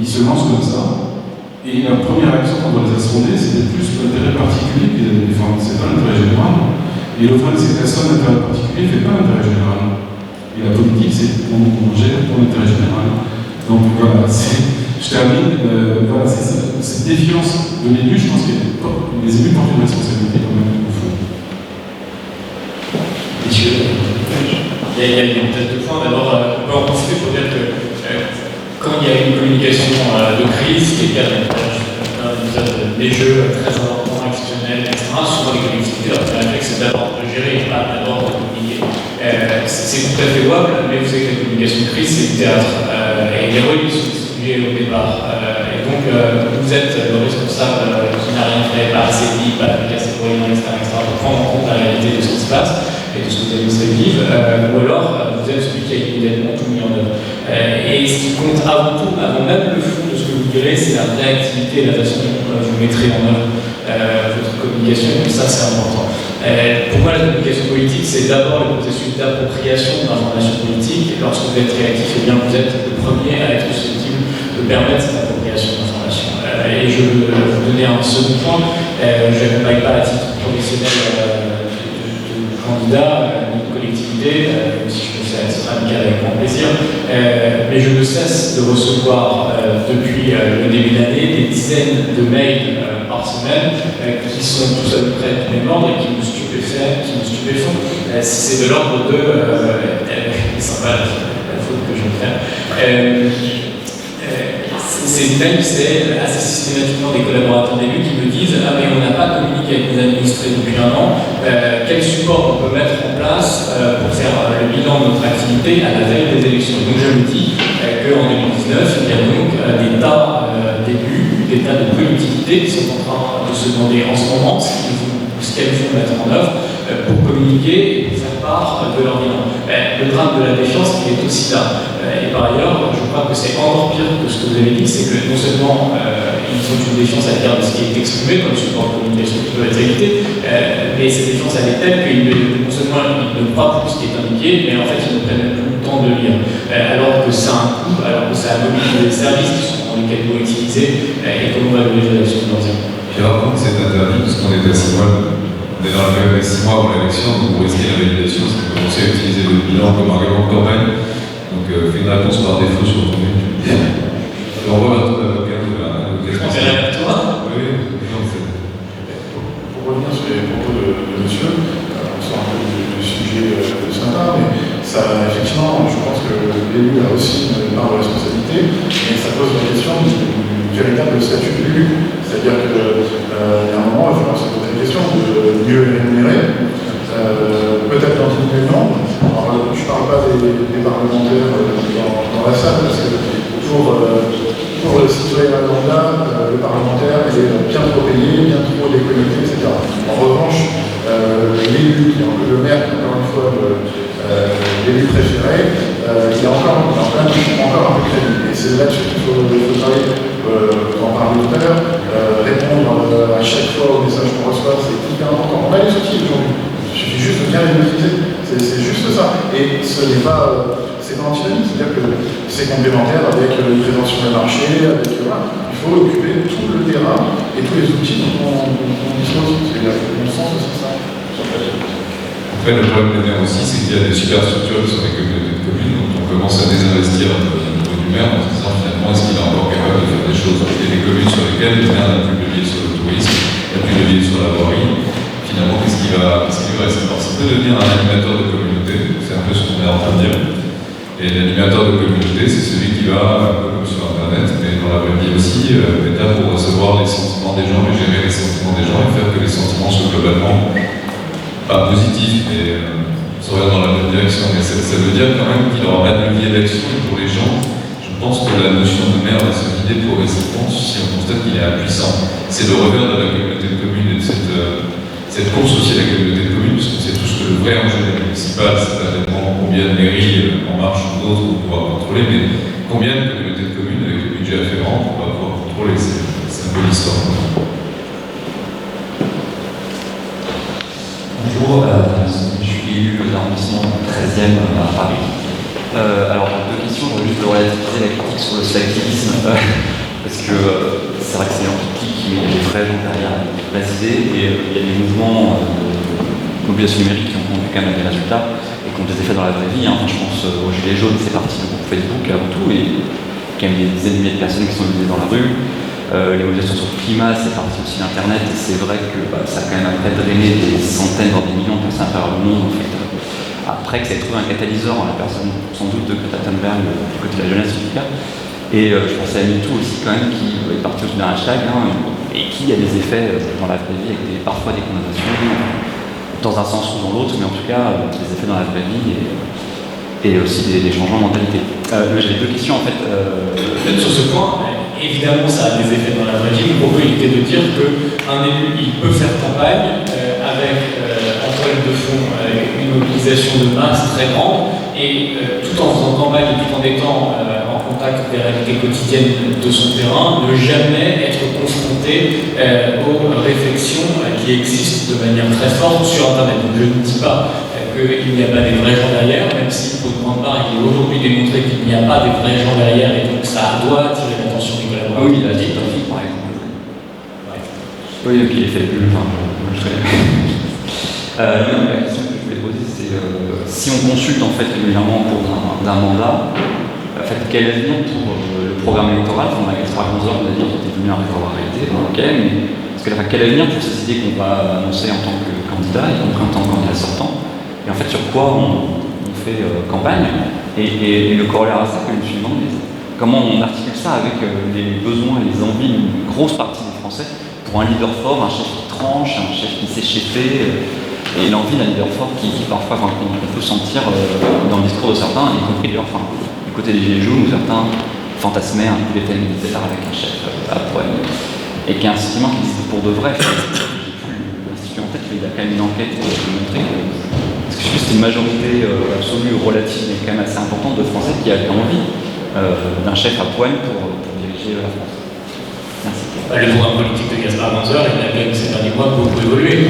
Ils se lancent comme ça. Et la première action quand on les a sondés, c'était plus l'intérêt particulier qu'ils avaient défendu, c'est pas l'intérêt général. Et le problème, c'est que personne l'intérêt particulier ne fait pas l'intérêt général. Et la politique, c'est on gère pour l'intérêt général. Donc voilà, je termine. Voilà, cette défiance de l'élu, je pense que les élus portent une responsabilité quand même au fond. Il y a peut-être deux points. D'abord, on peut en profiter pour dire que quand il y a une communication de crise, qui est le cas d'un épisode neigeux très important, exceptionnel, etc., souvent les collectivités, leur réflexe, c'est d'abord de gérer et pas d'abord de communiquer. C'est tout à fait louable, mais vous savez que la communication de crise, c'est du théâtre. Et les rôles sont distribués au départ. Et donc, vous êtes le responsable qui n'a rien fait, pas assez vite, pas assez pour etc., pour prendre en compte la réalité de ce qui se passe et de ce que vous avez vivre, ou alors vous êtes celui qui a immédiatement tout mis en œuvre. Et ce qui compte avant tout, avant même le fond de ce que vous direz, c'est la réactivité et la façon dont vous mettrez en œuvre votre communication, et ça c'est important. Pour moi, la communication politique, c'est d'abord le processus d'appropriation de l'information politique. Lorsque vous êtes réactif, eh bien, vous êtes le premier à être susceptible de permettre cette appropriation de l'information. Et je veux vous donner un second point. Je n'accompagne pas à titre professionnel candidat, ni de collectivité, même si je le fais à titre amical avec grand plaisir, mais je ne cesse de recevoir depuis le début de l'année des dizaines de mails par semaine qui sont tous à peu près du même ordre et qui nous stupéfont. C'est de l'ordre de c'est sympa la faute que je vais faire. ces mails, c'est assez systématiquement des collaborateurs d'élus qui me disent « Ah mais on n'a pas communiqué avec nos administrés depuis un an, quel support on peut mettre en place pour faire le bilan de notre activité à la veille des élections ?» Donc je me dis qu'en 2019, il y a donc des tas d'élus, des tas de collectivités qui sont en train de se demander en ce moment ce qu'elles vont mettre en œuvre pour communiquer et pour faire part de leur bilan. Le drame de la défiance, il est aussi là. Et par ailleurs, je crois que c'est encore pire que ce que vous avez dit, c'est que non seulement ils ont une défiance à l'égard de ce qui est exprimé comme support de communication qui peut être évité, mais cette défiance elle est telle qu'ils non seulement ils ne croient plus ce qui est indiqué, mais en fait ils ne prennent même plus le temps de lire. Alors que ça a un coût, alors que ça a mobilisé des services qui sont dans lesquels ils vont utiliser et comment valoriser l'action de leurs élus. Puis rappelons que c'est interdit parce qu'on est à 6 mois, on est dans la période des 6 mois avant l'élection, donc vous risquez la validation, c'est que vous commencez à utiliser le bilan comme argument de campagne. Donc fais une réponse par défaut sur ton mail. Et on voit ton avocat de la On verra avec toi. Oui, non, Pour revenir sur les propos de monsieur, on sort un peu du sujet de ce matin, mais ça, effectivement, je pense que l'élu a aussi une part de responsabilité, mais ça pose la question du véritable statut de l'élu. C'est-à-dire qu'il y a un moment, il va falloir se poser la question de mieux rémunérer, peut-être dans une réunion. Alors, je ne parle pas des parlementaires dans la salle, parce que pour le citoyen lambda, le parlementaire est bien trop payé, bien trop déconnecté, etc. En revanche, l'élu, le maire, encore une fois, l'élu préféré, il a encore un peu de crédit. Et c'est là-dessus qu'il faut travailler. On en parlait tout à l'heure, répondre à chaque fois aux messages qu'on reçoit, c'est hyper important. On a les outils aujourd'hui, il suffit juste de bien les maîtriser, c'est juste ça. Et ce n'est pas, c'est pas antinomique, c'est-à-dire que c'est complémentaire avec une présence sur le marché, avec, voilà. Il faut occuper tout le terrain et tous les outils dont on dispose. C'est-à-dire que mon sens, c'est ça. Après, le problème des maires aussi, c'est qu'il y a des superstructures sur les communautés de communes, donc on commence à désinvestir au niveau du maire en se disant finalement est-ce qu'il est encore capable de faire des choses. Il y a des communes sur lesquelles le maire n'a plus de levier sur le tourisme, n'a plus de levier sur la voirie. Finalement, qu'est-ce qui va rester? Alors, ça peut devenir un animateur de communauté, c'est un peu ce qu'on est en train de dire. Et l'animateur de communauté, c'est celui qui va, un peu comme sur Internet, mais dans la vraie vie aussi, est là pour recevoir les sentiments des gens et gérer les sentiments des gens et faire que les sentiments soient globalement pas positifs, mais s'orientent dans la bonne direction. Mais ça veut dire quand même qu'il aura pas de levier d'action pour les gens. Je pense que la notion de maire va se vider progressivement si on constate qu'il est impuissant. C'est le revers de la communauté de communes et de cette course aussi à la communauté de communes, parce que c'est tout ce que le vrai enjeu municipal, c'est pas tellement combien de mairies en marche ou d'autres on pourra contrôler, mais combien de communautés de communes avec le budget afférent on va pouvoir contrôler. C'est un peu l'histoire. Bonjour, je suis élu de l'arrondissement 13e à Paris. Alors, deux questions, je vais juste relativiser la critique sur le selectivisme, parce que c'est vrai que c'est un outil qui met des vrais gens derrière les vraies idées, et il y a des mouvements de mobilisation numérique qui ont conduit quand même à des résultats et qui ont des effets dans la vraie vie. Hein. Je pense aux Gilets jaunes, c'est parti du groupe Facebook avant tout, et il y a quand même des dizaines de milliers de personnes qui sont mobilisées dans la rue. Les mobilisations sur le climat, c'est parti aussi d'Internet, et c'est vrai que ça a quand même après drainé des centaines, voire des millions de personnes à travers le monde. En fait. Après que ça ait trouvé un catalyseur en la personne sans doute de Greta Thunberg du côté de la jeunesse en tout cas. Et je pensais à MeToo aussi quand même qui est parti aussi d'un hashtag et qui a des effets dans la vraie vie avec parfois des connotations dans un sens ou dans l'autre, mais en tout cas des effets dans la vraie vie et aussi des changements de mentalité. J'ai deux questions en fait. Sur ce point, évidemment ça a des effets dans la vraie vie. Mon propos était de dire qu'un élu il peut faire campagne avec en toile de fond une mobilisation de masse très grande et tout en faisant campagne et tout en étant en contact des réalités quotidiennes de son terrain, ne jamais être confronté aux réflexions qui existent de manière très forte sur Internet. Donc je ne dis pas qu'il n'y a pas des vrais gens derrière, même si pour une grande part il est aujourd'hui démontré qu'il n'y a pas des vrais gens derrière et donc ça doit attirer l'attention des collaborateurs. Oui, il a dit par exemple. Ouais. Oui, ok, il fait plus. La question que je voulais poser, c'est si on consulte en fait régulièrement pour d'un mandat, en fait, quel avenir pour le programme électoral? On a 3 heures, on a dit qu'il était venu à réalité, ok, mais parce que, quel avenir pour ces idées qu'on va annoncer en tant que candidat, y compris en tant que candidat sortant? Et en fait, sur quoi on fait campagne? Et le corollaire à ça, que je me suis demandé, comment on articule ça avec les besoins et les envies d'une grosse partie des Français pour un leader fort, un chef qui tranche, un chef qui sait chefer, et l'envie d'un leader fort qui parfois, qu'on peut sentir dans le discours de certains, y compris d'ailleurs, du côté des Gilets jaunes, où certains fantasmaient un bulletin militaire avec un chef à poème, et qui est un sentiment qui existe pour de vrai. J'ai plus l'institut en tête, mais il y a quand même une enquête qui montrer que, parce que je sais que c'est une majorité absolue ou relative, mais quand même assez importante de Français qui avaient envie d'un chef à poème pour diriger la France. Merci. Le programme politique de Gaspard Ganzer, il a quand même ces derniers mois beaucoup évolué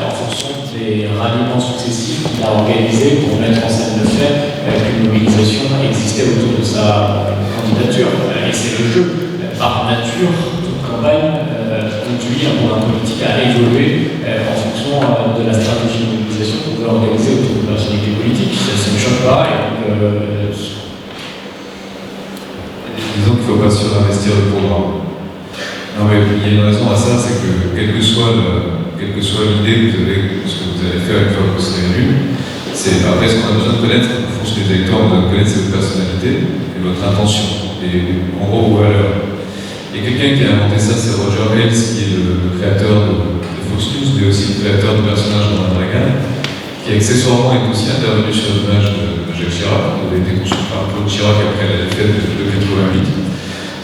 en fonction des ralliements successifs qu'il a organisés pour mettre en scène le fait qu'une mobilisation existait autour de sa candidature. Et c'est le jeu. Par nature, toute campagne conduit un programme politique à évoluer en fonction de la stratégie de mobilisation qu'on veut organiser autour de la personnalité politique. Ça ne me choque pas. Disons qu'il ne faut pas surinvestir le programme. Non, mais il y a une raison à ça, c'est que quelle que soit l'idée que vous avez, ce que vous allez faire une fois que vous serez élu, c'est après ce qu'on a besoin de connaître, au fond, ce que les électeurs ont besoin de connaître, c'est votre personnalité et votre intention, et en gros vos valeurs. Et quelqu'un qui a inventé ça, c'est Roger Ailes, qui est le créateur de Fox News, mais aussi le créateur du personnage de Ronald Reagan, qui accessoirement est aussi intervenu sur l'image de Jacques Chirac, qui avait été conçu par Claude Chirac après la défaite de 88.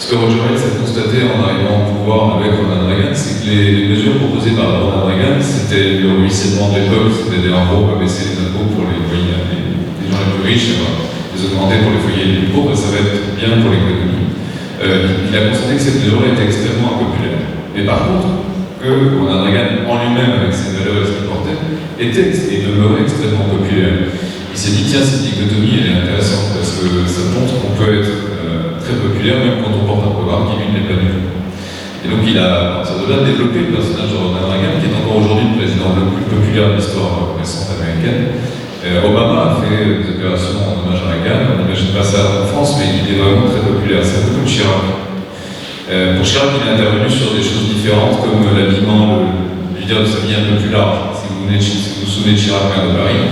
Ce que Roger Ailes a constaté en arrivant au pouvoir avec Ronald Reagan, c'est que les mesures proposées par Ronald Reagan, c'était le ruissellement de l'époque, c'est-à-dire en gros, baisser les impôts pour les gens les plus riches, les augmenter pour les foyers les plus pauvres, ça va être bien pour l'économie. Il a constaté que cette mesure était extrêmement impopulaire. Mais par contre, que Ronald Reagan en lui-même, avec ses valeurs et ce qu'il portait, était et demeurait extrêmement populaire. Il s'est dit, tiens, cette dichotomie, elle est intéressante, parce que ça montre qu'on peut être très populaire, même quand on porte un programme qui, lui, n'est pas du tout. Et donc, il a, à partir de là, développé le personnage de Ronald Reagan, qui est encore aujourd'hui le président le plus populaire de l'histoire récente américaine. Obama a fait des opérations en hommage à Reagan, on n'imagine pas ça en France, mais il est vraiment très populaire. C'est un peu comme Chirac. Pour Chirac, il est intervenu sur des choses différentes, comme l'habillement, lui dire de s'habiller un peu plus large. Si vous vous souvenez de Chirac, maire de Paris,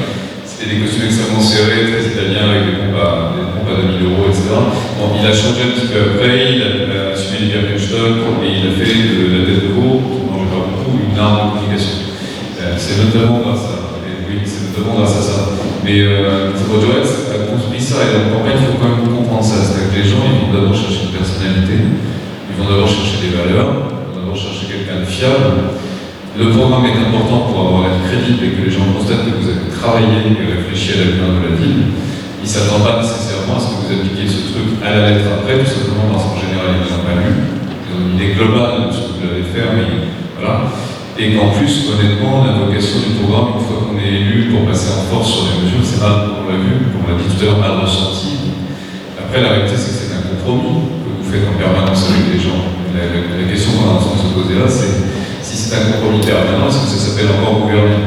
c'était des costumes extrêmement serrés, très italiens, avec des pompes à 2000 €, etc. Bon, il a changé un petit peu après, il a assumé les Birkenstock, et il a fait de la tête de veau, dont je parle beaucoup, une arme de communication. C'est notamment grâce à ça. Mais Roger Ailes a construit ça, et donc en fait, il faut quand même comprendre ça. C'est-à-dire que les gens, ils vont d'abord chercher une personnalité, ils vont d'abord chercher des valeurs, ils vont d'abord chercher quelqu'un de fiable. Le programme est important pour avoir être crédible et que les gens constatent que vous avez travaillé et réfléchi à l'avenir de la ville. Ils ne s'attendent pas nécessairement à ce que vous appliquiez ce truc à la lettre après, tout simplement parce qu'en général, ils n'ont pas lu. Ils ont une idée globale de ce que vous allez faire, mais voilà. Et qu'en plus, honnêtement, la vocation du programme, une fois qu'on est élu pour passer en force sur les mesures, c'est pas, on l'a vu, comme on l'a dit tout à l'heure, mal ressenti. Après, la réalité, c'est que c'est un compromis que vous faites en permanence avec les gens. La question qu'on a en train de se poser là, c'est si c'est un compromis permanent, est-ce que ça s'appelle encore gouverner?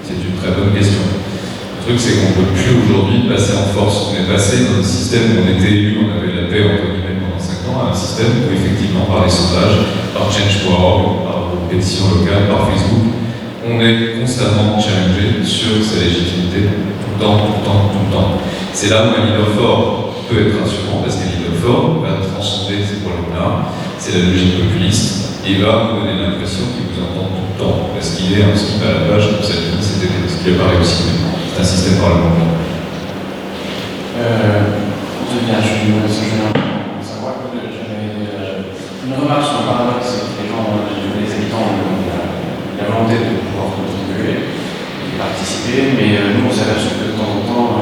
C'est une très bonne question. Le truc, c'est qu'on ne peut plus aujourd'hui passer en force. On est passé dans un système où on était élu, on avait la paix entre guillemets pendant 5 ans, à un système où effectivement, par les sondages, par Change.org, par pétitions locales, par Facebook, on est constamment challengé sur sa légitimité, tout le temps. C'est là où un leader fort peut être rassurant, parce qu'un leader fort va transcender ces problèmes-là, c'est la logique populiste, et il va vous donner l'impression qu'il vous entend tout le temps, parce qu'il est un skip à la page, comme ça dit, c'était ce qui n'a pas réussi. C'est un système parlementaire. Savoir que j'avais une remarque sur un paradoxe, c'est que les habitants ont la volonté de pouvoir contribuer et participer, mais nous on s'aperçoit que de temps en temps,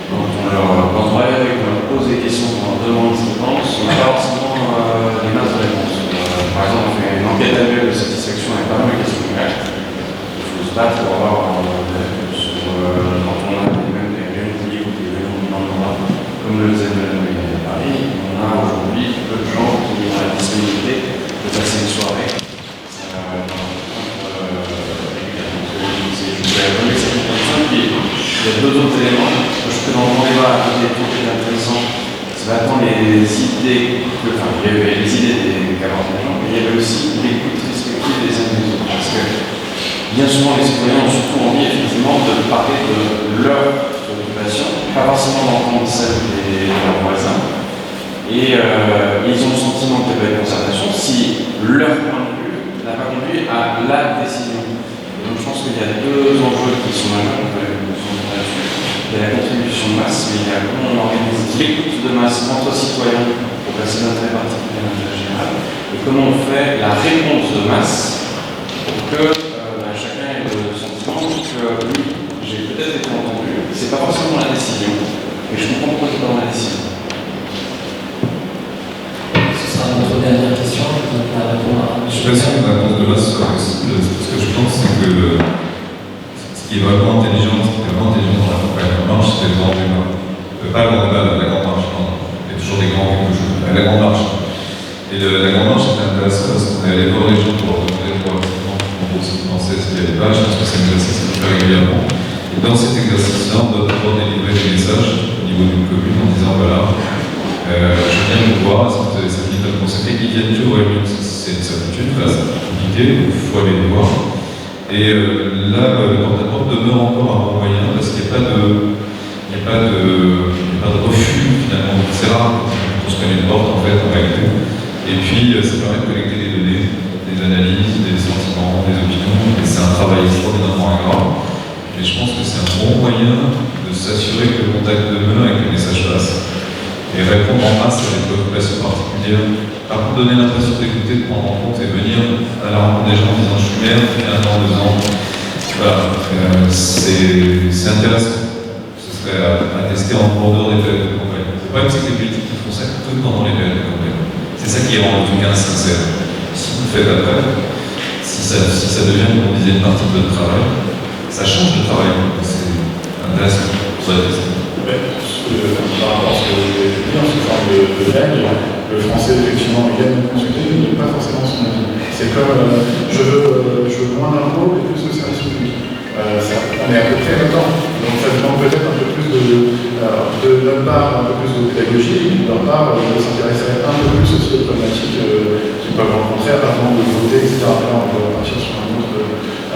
quand on va avec, on leur pose des questions, on leur demande ce qu'ils pensent, on n'a pas forcément les masses de réponses. Par exemple, on fait une enquête annuelle de satisfaction avec pas mal de questions ouvertes. Il faut se battre pour avoir quand on a même des réunions publiques ou des réunions dans le droit, comme le faisait à Paris, on a aujourd'hui peu de gens qui ont la disponibilité de passer une soirée. Il y a deux autres éléments. Je peux dans mon débat un des trucs intéressants. C'est maintenant les idées, enfin, il y avait les idées des 40 agents, mais il y avait aussi l'écoute respective des uns des autres. Parce que bien souvent, les citoyens ont surtout envie, effectivement, de parler de leur préoccupation, pas forcément d'entendre celle de leurs voisins. Et ils ont le sentiment qu'il y a pas de concertation si leur point de vue n'a pas conduit à la décision. Et donc je pense qu'il y a deux enjeux qui sont majeurs. Il y a la contribution de masse, mais il y a comment on organise l'écoute de masse entre citoyens pour passer d'intérêt particulier à l'intérêt général, et comment on fait la réponse de masse pour que chacun ait le sentiment que oui, j'ai peut-être été entendu, c'est pas forcément la décision, mais je comprends pourquoi c'est pas dans la décision. Ce sera notre dernière question, je vous invite à répondre à... Je suis pas sûr que la réponse de masse soit possible. Ce que je pense, c'est que ce qui est vraiment intelligent, dans la campagne en marche, c'est le grand débat. Pas le grand débat, la grande marche, non. Il y a toujours des grands quelque chose. La grande marche. Et la grande marche, c'était intéressant parce qu'on est allé voir les gens pour leur demander proactivement pour penser ce qu'il y avait pas. Je pense que c'est un exercice qu'on fait régulièrement. Et dans cet exercice-là, on doit d'abord délivrer des messages au niveau d'une commune en disant voilà, je viens vous voir, est-ce que vous avez 5 minutes à me consacrer, qui viennent toujours aux réunions, c'est une certitude, là, c'est compliqué, il faut aller les voir. Et là, le porte-à-porte demeure encore un bon moyen parce qu'il n'y a pas de refus finalement. C'est rare qu'on se connaît une porte en fait en réalité. Et puis ça permet de collecter des données, des analyses, des sentiments, des opinions. Et c'est un travail extraordinairement agréable. Et je pense que c'est un bon moyen de s'assurer que le contact demeure et que le message passe. Et répondre en masse à des préoccupations particulières. Par contre, donner l'impression d'écouter, de prendre en compte et venir à la rencontre des gens en disant je suis maire, depuis 1 an, 2 ans. Voilà, c'est intéressant. Ce serait à tester en dehors des périodes de campagne. Le problème, c'est que les politiques qui font ça que pendant les périodes de campagne. C'est ça qui rend le truc insincère. Si vous le faites après, si ça devient, comme on disait, une partie de votre travail, ça change de travail. C'est intéressant. Par rapport à ce que vous avez dit, en sous forme de règle, le français, effectivement, il aime consulter, mais il n'a pas forcément son avis. C'est comme je veux moins d'impôts et plus de services publics. On est à peu près là-dedans. Donc ça demande peut-être un peu plus de notre part, un peu plus de pédagogie, et de leur part, de s'intéresser un peu plus aussi aux problématiques qu'ils peuvent rencontrer avant de voter, etc. Là, on peut partir sur un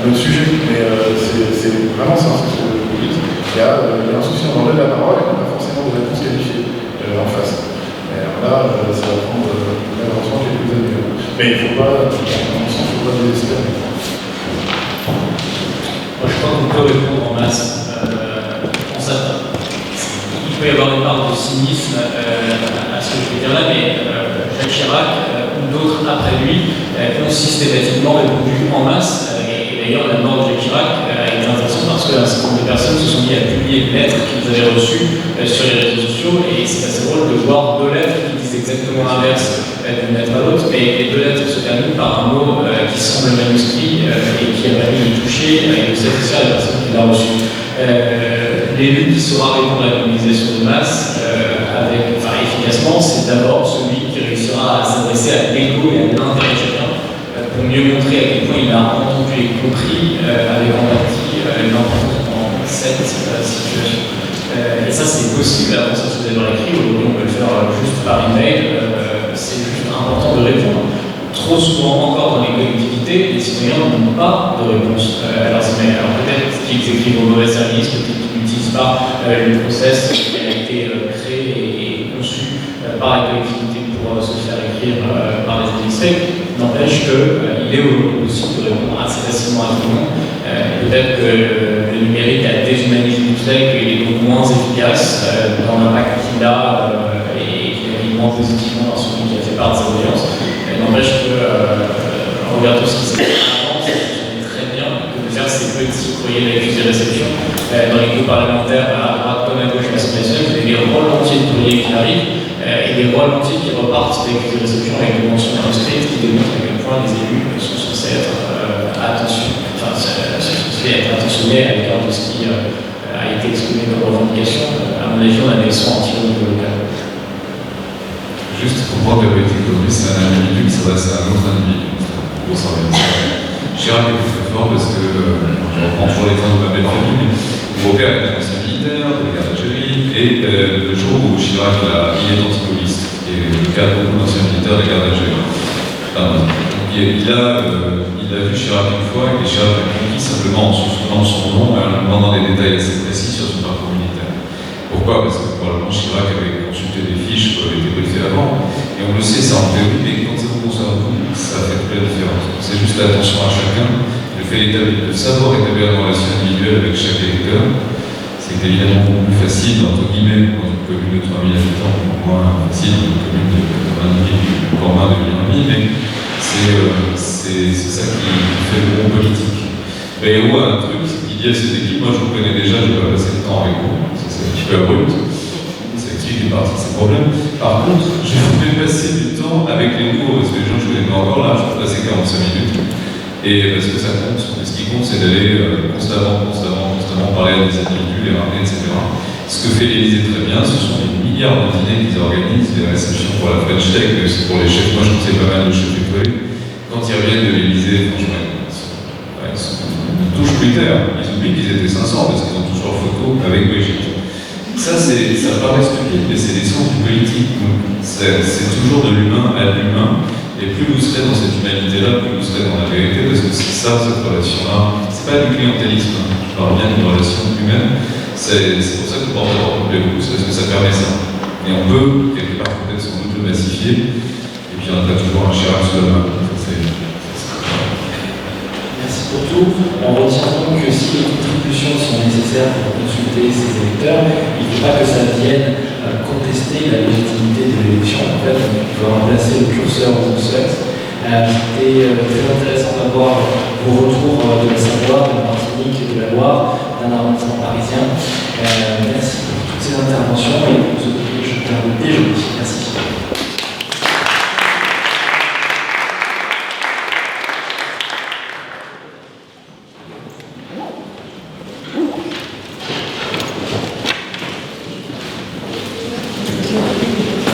autre sujet, mais c'est vraiment ça, c'est ce que vous dites. Il y a un souci, on donne la parole et on n'a pas forcément de réponse qualifiée en face. Et alors là, ça va prendre malheureusement quelques années. Mais il ne faut pas, désespérer. Moi, je crois qu'on peut répondre en masse. Il peut y avoir une part de cynisme à ce que je vais dire là, mais Jacques Chirac ou d'autres après lui ont systématiquement répondu en masse. Et d'ailleurs, la mort de Jacques Chirac a été intéressante parce qu'un certain nombre de personnes se sont mis à publier des lettres qu'ils avaient reçues sur les réseaux sociaux, et c'est assez drôle de voir 2 lettres qui disent exactement l'inverse d'une lettre à l'autre, mais les 2 lettres se terminent par un mot qui semble manuscrit et qui a permis de toucher et de satisfaire la personne qui l'a reçu. L'élu qui saura répondre à la mobilisation de masse efficacement, c'est d'abord celui qui réussira à s'adresser à l'écho et à l'intérêt de chacun pour mieux montrer à quel point il a entendu et compris avec empathie l'importance dans cette situation. Et ça, c'est possible avant ça, vous avez dans l'écrit. Aujourd'hui, on peut le faire juste par email. C'est juste important de répondre. Trop souvent encore dans les collectivités, les citoyens n'ont pas de réponse à leurs emails. Alors peut-être qu'ils écrivent au mauvais service, peut-être qu'ils n'utilisent pas le process qui a été créé et conçu par la collectivité pour se faire écrire par les administrés. N'empêche qu'il est aujourd'hui possible de répondre assez facilement à tout le monde. Peut-être que le numérique a déshumanisé tout ça et qu'il est donc moins efficace dans l'impact qu'il a et qu'il agit moins positivement dans celui qui a fait part de sa audience. N'empêche que, en regardant ce qui s'est fait avant, ça fonctionnait très bien de faire ces petits courriers d'accusé-réception. Dans les groupes parlementaires, à droite comme à gauche de l'Assemblée nationale, vous avez des rôles entiers de courriers qui arrivent et des rôles entiers qui repartent d'accusé-réception avec des mentions manuscrites qui démontrent à quel point les élus sont censés être attentionnés à l'égard de ce qui a été exprimé comme revendication. À mon avis, on a des leçons à tirer au niveau local. Juste pour voir que la politique aujourd'hui, c'est un individu qui s'adresse à un autre individu. Chirac était très fort parce que, je reprends toujours l'exemple de ma belle famille, mon père était ancien militaire, de la guerre d'Algérie, et le jour où Chirac il est anti-gaulliste, qui est le cas de beaucoup d'anciens militaires de la guerre d'Algérie. Il a vu Chirac une fois, et Chirac l'a conquis simplement en se souvenant de son nom et en lui demandant des détails assez précis sur son parcours militaire. Pourquoi? Parce que probablement Chirac avait consulté des fiches qui avaient été briefées avant. Et on le sait, ça en théorie, mais quand ça vous concerne vous, ça fait toute la différence. C'est juste l'attention à chacun, le fait de savoir établir une relation individuelle avec chaque électeur. C'est évidemment beaucoup plus facile, entre guillemets, dans une commune de 3000 habitants, beaucoup moins facile dans une commune de 80 000, encore moins de 1,5 million, mais c'est ça qui fait le bon politique. Et on voit un truc qui dit à cette équipe, moi je vous connais déjà, je ne vais pas passer de temps avec vous, c'est un petit peu abrupt, ça explique une partie de ces problèmes. Par contre, je vais passer du temps avec les nouveaux, parce que les gens je ne connais pas encore là, je peux passer 45 minutes, et parce que ça compte. Et ce qui compte, c'est d'aller constamment parler à des individus, les ramener, etc. Ce que fait l'Élysée très bien, ce sont des milliards de dîners qu'ils organisent, des réceptions pour la French Tech, c'est pour les chefs, moi je conseille pas mal de chefs étoilés. Quand ils reviennent de l'Élysée, franchement, ils ne touchent plus terre. Ils oublient qu'ils étaient 500 parce qu'ils ont tous leurs photos avec Brigitte. Ça paraît stupide, mais c'est l'essence du politique. C'est toujours de l'humain à l'humain. Et plus vous serez dans cette humanité-là, plus vous serez dans la vérité, parce que c'est ça, cette relation-là. C'est pas du clientélisme, je parle bien d'une relation humaine. C'est pour ça que le porte-à-porte me plaît beaucoup, c'est parce que ça permet ça. Et on peut, quelque part, peut-être sans doute le massifier, et puis on n'a pas toujours un Chirac sous la main. Merci pour tout. On retient donc que si les contributions sont nécessaires pour consulter ces électeurs, il ne faut pas que ça vienne contester la légitimité de l'élection. En fait, on peut remplacer le curseur où on souhaite. C'était très intéressant d'avoir vos retours de la Savoie, de la Martinique et de la Loire, d'un arrondissement parisien. Merci pour toutes ces interventions et pour ce que je termine dès jeudi.